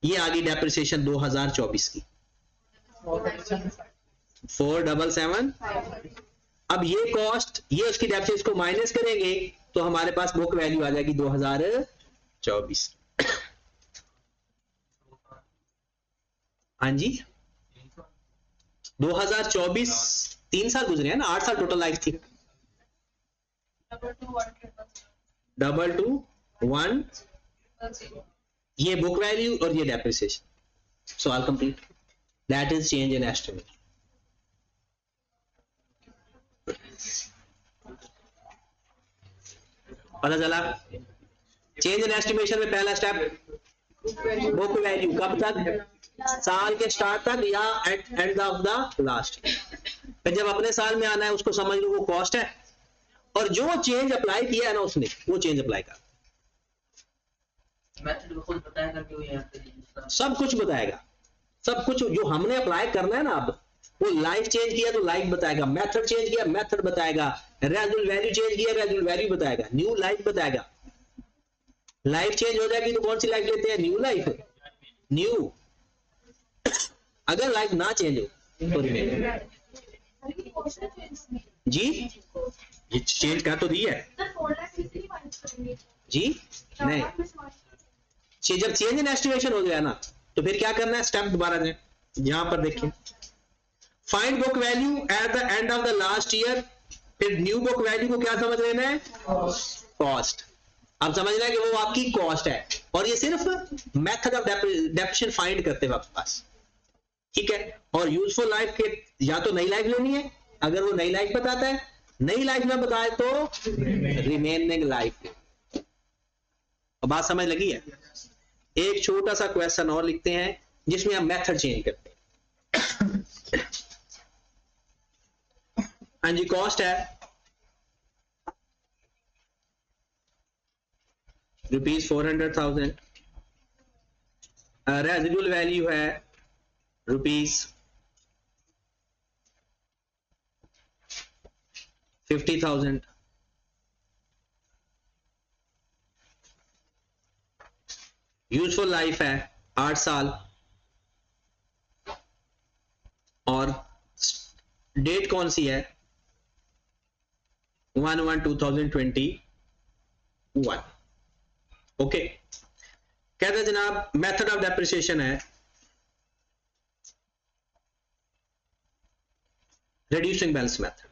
ये आ गई डेप्रिसिएशन 2024 की 477। अब ये कॉस्ट, ये उसकी डेप्रिसिएशन को माइनस करेंगे तो हमारे पास बुक वैल्यू आ जाएगी 2024। हाँ जी 2024, 3 साल गुजरे हैं ना, 8 साल टोटल लाइफ थी। 2221 ये बुक वैल्यू और ये डेप्रिसिएशन। सवाल complete. That is change in estimate. पता चला चेंज इन एस्टिमेशन में पहला स्टेप बुक वैल्यू, कब तक? साल के स्टार्ट तक या एंड ऑफ द लास्ट। फिर जब अपने साल में आना है उसको समझ लो वो कॉस्ट है, और जो चेंज अप्लाई किया है ना उसने, वो चेंज अप्लाई कर, मेथड खुद बताएगा कि वो यहाँ पे सब कुछ बताएगा। सब कुछ जो हमने अप्लाई करना है ना, अब वो लाइफ चेंज किया तो लाइफ बताएगा, मेथड चेंज किया मेथड बताएगा, रेजुअल वैल्यू चेंज किया रेजुअल वैल्यू बताएगा, न्यू लाइफ बताएगा। लाइफ चेंज हो जाएगी तो कौन सी लाइफ लेते हैं? New life. न्यू अगर लाइफ ना चेंज हो तो रिमेन। जी ये चेंज कर तो दी है जी, नहीं जब चेंज इन एस्टिमेशन हो गया ना तो फिर क्या करना है? स्टेप दोबारा दें, यहां पर देखिए find book value eight the end of the last year. फिर न्यू बुक वैल्यू को क्या समझ लेना है? कॉस्ट। अब समझना है कि वो आपकी कॉस्ट है, और ये सिर्फ मेथड ऑफ डेप्रिसिएशन फाइंड करते वक्त पास, ठीक है। और यूजफुल लाइफ के या तो नई लाइफ लेनी है, अगर वो नई लाइफ बताता है, नई लाइफ में बताए तो रिमेनिंग लाइफ। अब बात समझ लगी है? एक छोटा सा क्वेश्चन और लिखते हैं जिसमें हम मेथड चेंज करते हैं। हाँ जी कॉस्ट है ₹400,000, रेजिडुअल वैल्यू है ₹50,000, यूजफुल लाइफ है 8 साल, और डेट कौन सी है? 1/1/2021। ओके, कहते हैं जनाब मेथड ऑफ डेप्रिसिएशन है reducing balance method.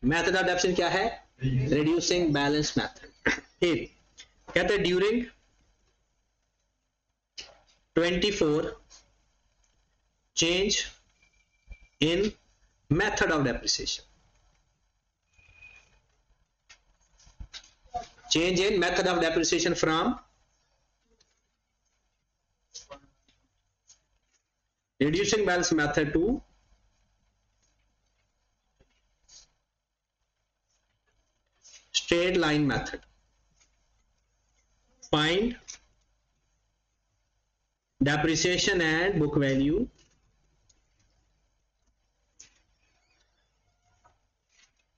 Method of depreciation क्या है? Reducing balance method. फिर कहते हैं during 24 change in method of depreciation, change in method of depreciation from reducing balance method to straight line method. Find depreciation and book value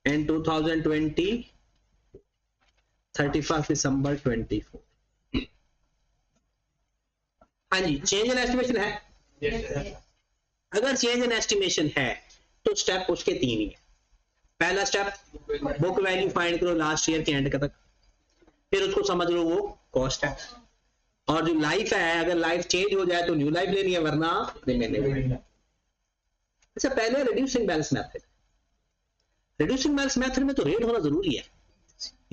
in 2020 31 दिसंबर 24। हाँ जी, change in estimation है। अगर change in estimation है तो step उसके 3 ही है। पहला step book value find करो last year के एंड तक, फिर उसको समझ लो वो कॉस्ट है, और जो लाइफ है अगर लाइफ चेंज हो जाए तो न्यू लाइफ लेनी है, वरना रिमेनिंग। अच्छा, पहले reducing balance method. Reducing balance method में तो रेट होना जरूरी है,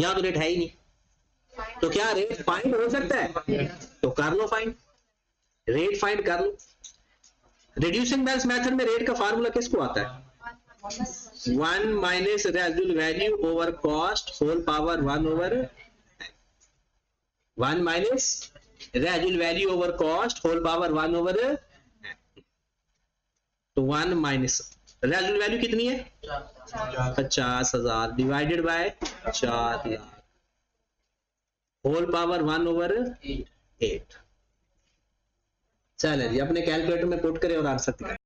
यहां तो रेट है ही नहीं, तो क्या रेट फाइंड हो सकता है? तो कर लो फाइंड, रेट फाइंड कर लो। रिड्यूसिंग बैलेंस मेथड में रेट का फार्मूला किसको आता है? 1 minus residual value over cost whole power 1 over 1 minus residual value over cost whole power 1 over. तो 1 माइनस रेजिडुअल वैल्यू कितनी है? 50,000 divided by 4 lakh whole power 1 over 8। चले जी, अपने कैलकुलेटर में पुट करें और आंसर दिखाएं।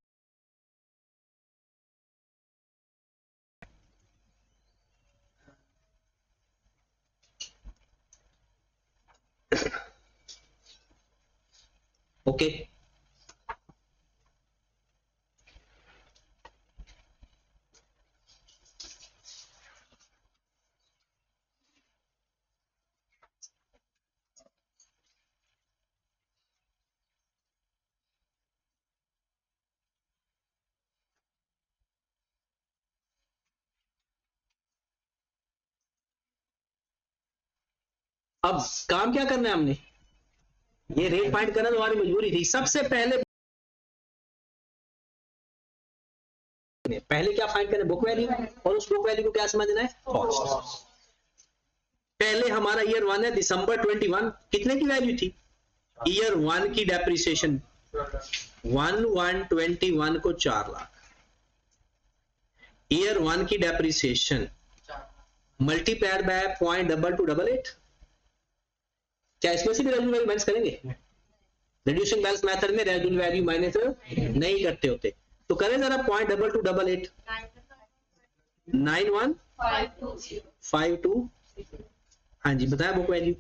ओके, अब काम क्या करना है हमने? ये रेट फाइंड करना तो हमारी मजबूरी थी। सबसे पहले क्या फाइंड करना है? बुक वैल्यू, और उस बुक वैल्यू को क्या समझना है? कॉस्ट। पहले हमारा ईयर 1 है, दिसंबर 21, कितने की वैल्यू थी? ईयर 1 की डेप्रिसिएशन 1/1/21 को 4 लाख। ईयर 1 की डेप्रिसिएशन मल्टीप्लाइड बाय 0.2288। क्या इसमें से भी रेजिडुअल वैल्यू माइनस करेंगे? रिड्यूसिंग बैलेंस मेथड में रेजिडुअल वैल्यू माइनस नहीं करते होते, तो करें जरा 0.2288 9152। हाँ जी, बताया बुक वैल्यू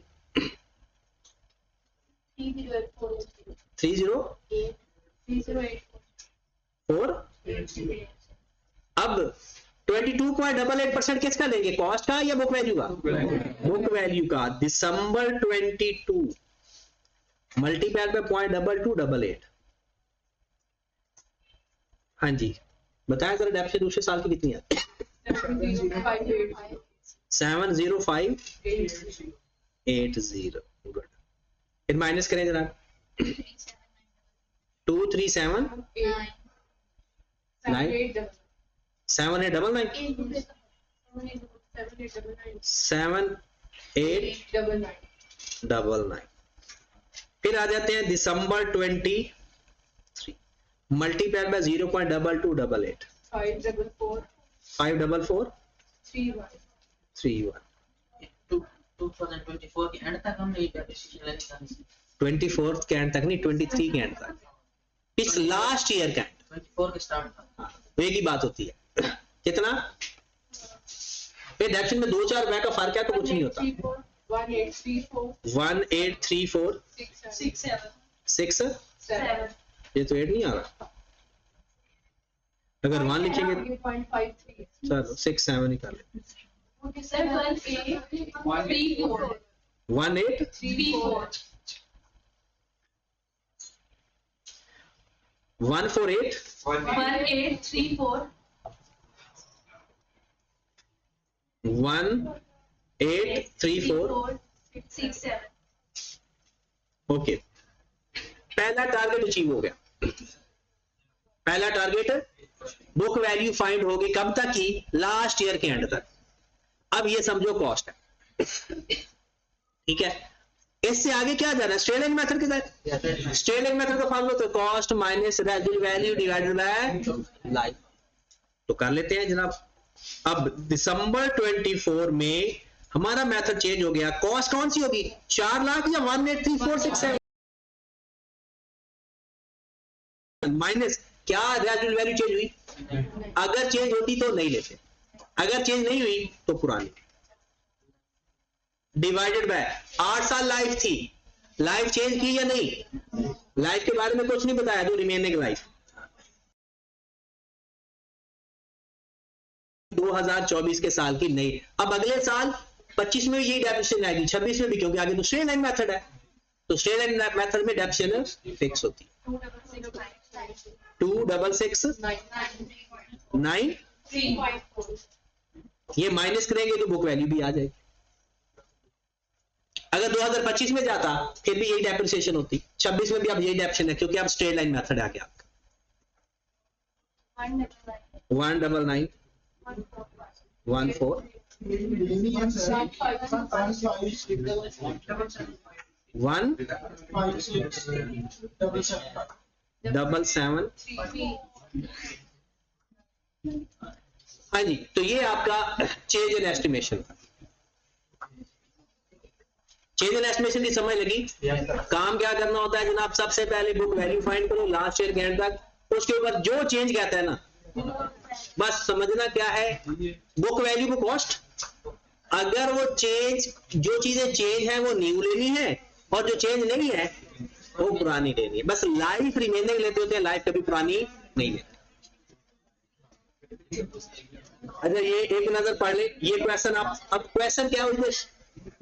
308,4। अब 22.88% किसका लेंगे? कॉस्ट का या बुक वैल्यू का? बुक वैल्यू का। दिसंबर 22 मल्टीप्लाई पे 0.2288। हाँ जी, बताया जरा डेप्थ दूसरे साल की कितनी है? 70580। गुड, फिर माइनस करें जरा 2379 7899 7899। फिर आ जाते हैं दिसंबर 23 मल्टीप्लाइड बाय 0.2288 544 31। 2024 के एंड तक हमने ये डेप्रिसिएशन लेनी था। 24 के एंड तक नहीं, 23 के एंड तक, पिछ लास्ट ईयर का एंड। 24 के स्टार्ट था। हाँ, एक ही बात होती है। कितना? फिर डेप्रिसिएशन में 2-4 रुपए का फर्क है तो कुछ नहीं होता। 1834 6 7 ये तो 8 नहीं आ रहा, अगर 1 लिखेंगे 0.53 चलो 6 7 ही कर ले। 7 8 3 4 1 8 3 4 1 4 8 1 8 3 4 1 8 3 4 6 7 ओके, पहला टारगेट अचीव हो गया। पहला टारगेट बुक वैल्यू फाइंड होगी कब तक की, लास्ट ईयर के एंड तक। अब ये समझो कॉस्ट है, ठीक है। इससे आगे क्या जाना है, स्ट्रेट लाइन मेथड के साथ। स्ट्रेट लाइन मेथड का फॉर्मूला तो cost minus residual value divided by life. तो कर लेते हैं जनाब। अब दिसंबर 24 में हमारा मेथड चेंज हो गया। कॉस्ट कौन सी होगी, 4 लाख या 183,467 माइनस क्या रेसिडुअल वैल्यू चेंज हुई, अगर चेंज होती तो नहीं लेते, अगर चेंज नहीं हुई तो पुरानी, डिवाइडेड बाय 8 साल लाइफ थी, लाइफ चेंज की या नहीं, लाइफ के बारे में कुछ नहीं बताया, जो रिमेनिंग लाइफ 2024 के साल की नहीं। अब अगले साल 25 में यही डेफिनेशन आएगी, 26 में भी, क्योंकि आगे तो स्ट्रेट लाइन मेथड है, तो स्ट्रेट लाइन मेथड में डेफिनेशन फिक्स होती है। 266 9 3.4 ये माइनस करेंगे तो बुक वैल्यू भी आ जाएगी। अगर 2025 में जाता फिर भी यही डेप्रिसिएशन होती, 26 में भी अब यही डेप्रिसिएशन है, क्योंकि अब स्ट्रेट लाइन मेथड आ गया आपका। 199 14 1 77। हाँ जी, तो ये आपका चेंज इन एस्टिमेशन था। चेंज इन एस्टिमेशन की समझ लगी। काम क्या करना होता है जनाब, सबसे पहले बुक वैल्यू फाइंड करो लास्ट ईयर के एंड तक, उसके ऊपर जो चेंज कहता है ना, बस समझना क्या है, बुक वैल्यू को कॉस्ट, अगर वो चेंज, जो चीजें चेंज है वो न्यू लेनी है, और जो चेंज नहीं है वो पुरानी लेनी है। बस लाइफ रिमेनिंग लेते होते हैं, लाइफ कभी पुरानी नहीं लेते। अच्छा, ये एक नजर पढ़ ले, ये क्वेश्चन आप, अब क्वेश्चन क्या हुई,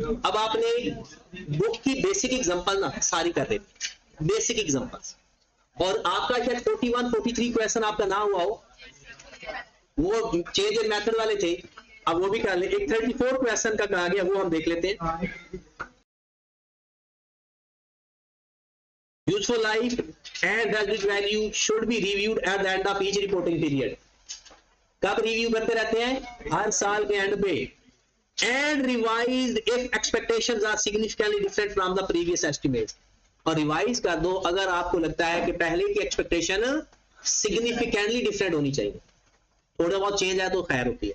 अब आपने बुक की बेसिक एग्जांपल ना सारी कर रहे, बेसिक एग्जांपल्स, और आपका शायद 41 43 क्वेश्चन आपका ना हुआ हो, वो चेंज इन मेथड वाले थे, अब वो भी कर ले। एक 34 क्वेश्चन का कहा गया, वो हम देख लेते हैं। Useful life and residual value should be reviewed at the end of each reporting period. कब रिव्यू करते रहते हैं, हर साल के एंड पे। And revise if expectations are significantly different from the previous estimate. और रिवाइज कर दो अगर आपको लगता है कि पहले की एक्सपेक्टेशन सिग्निफिकेंटली डिफरेंट होनी चाहिए, थोड़ा बहुत चेंज है तो खैर होती है।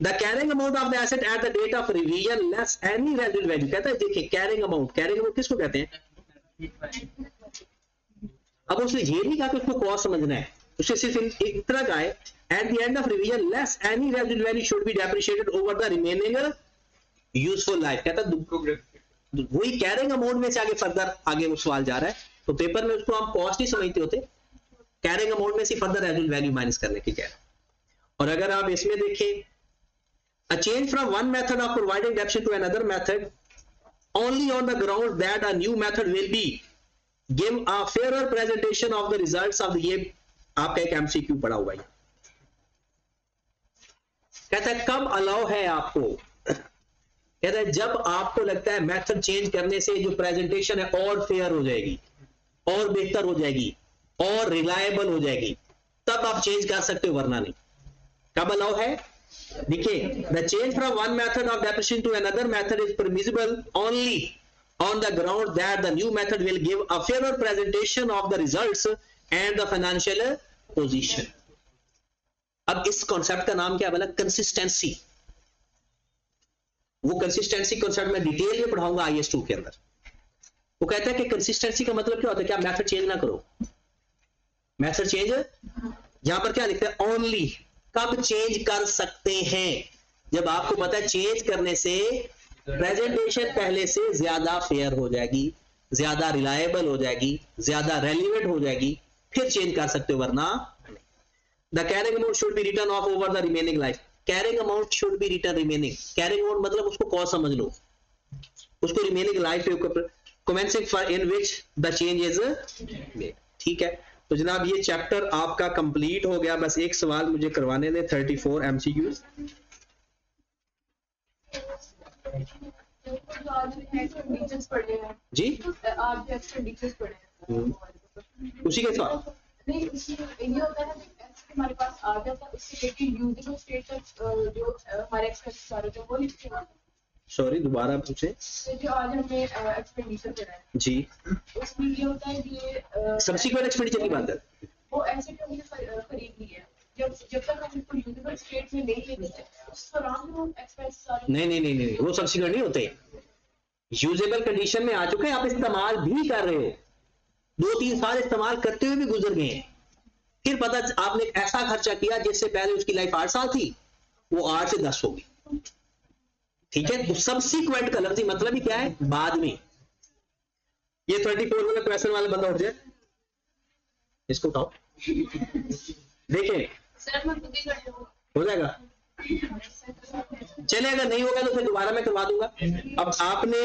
The carrying amount of the asset at the date of revision less any residual value. कहता है देखिए कैरिंग अमाउंट, कैरिंग अमाउंट किसको कहते हैं, अब उसने ये नहीं कहा कि उसको कॉस्ट समझना है, उससे सिर्फ इतना का है, eight the end of revision less any residual value should B depreciated over the remaining useful life. कहता वही कैरिंग अमाउंट में से आगे फर्दर आगे वो सवाल जा रहा है, तो पेपर में उसको हम कॉस्ट नहीं समझते होते, कैरिंग अमाउंट में से फर्दर रेसिडुअल वैल्यू माइनस करने की कह रहा है। और अगर आप इसमें देखें, a change from one method of providing deduction to another method only on the ground that a new method will be give a fairer presentation of the results of the, ये आपका एक MCQ पड़ा हुआ है। कहता है कब allow है आपको, कहता है जब आपको लगता है मेथड चेंज करने से जो प्रेजेंटेशन है और फेयर हो जाएगी, और बेहतर हो जाएगी, और रिलायबल हो जाएगी, तब आप चेंज कर सकते हो, वरना नहीं। कब अलाउ है, देखिए, the change from one method of depreciation to another method is permissible only on the ground that the new method will give a fairer presentation of the results and the financial position. अब इस concept का नाम क्या बोला, consistency. वो consistency concept में detail में पढ़ाऊंगा IS2 के अंदर। वो कहता है कि कंसिस्टेंसी का मतलब क्या होता है कि आप मेथड चेंज ना करो, मेथड चेंज, यहां पर क्या लिखते हैं, ओनली, कब चेंज कर सकते हैं, जब आपको पता है चेंज करने से प्रेजेंटेशन पहले से ज्यादा फेयर हो जाएगी, ज्यादा रिलायबल हो जाएगी, ज्यादा रेलिवेंट हो जाएगी, फिर चेंज कर सकते हो, वरना the carrying amount should be return of over the remaining life. Carrying amount should be return remaining, carrying amount मतलब उसको कॉस्ट समझ लो, उसको remaining life commencing for in which the change is made. ठीक है, तो जनाब ये चैप्टर आपका कंप्लीट हो गया। बस एक सवाल मुझे करवाने दें, 34 MCQs। जो आज एक्सपेंडिचर्स पढ़े हैं, जी आज एक्सपेंडिचर्स पढ़े हैं, उसी के सवाल। नहीं उसमें ये होता है ना कि ऐसे हमारे पास आ जाता है, उससे लेकिन यूजिबल स्टेट तक जो हमारे एक्सपेंसेस आ रहे थे वो लिखते हैं। सॉरी दोबारा पूछे। तो जो आज हमने एक्सपेंडिचर करा है जी उसमें ये होता है कि ये सब्सिक्वेंट एक्सपेंडिचर की बात है। वो ऐसे कि हमने खरीद ली है, जब तक हम इसको यूजिबल स्टेट में नहीं लेते उस दौरान वो एक्सपेंस सारे नहीं, वो सब्सिक्वेंट नहीं होते, यूजेबल कंडीशन में आ चुके हैं, आप इस्तेमाल भी कर रहे हो, 2-3 साल इस्तेमाल करते हुए भी गुजर गए हैं, फिर पता आपने एक ऐसा खर्चा किया जिससे पहले उसकी लाइफ 8 साल थी, वो 8 से 10 होगी। ठीक है, तो सब्सिक्वेंट का लफ्जी मतलब ही क्या है, बाद में। ये 34 वाला क्वेश्चन वाला बंदा उठ जाए, इसको उठाओ, देखें सर मैं खुद ही कर लूँ। हो जाएगा। चले अगर नहीं होगा तो फिर दोबारा मैं करवा दूंगा। अब आपने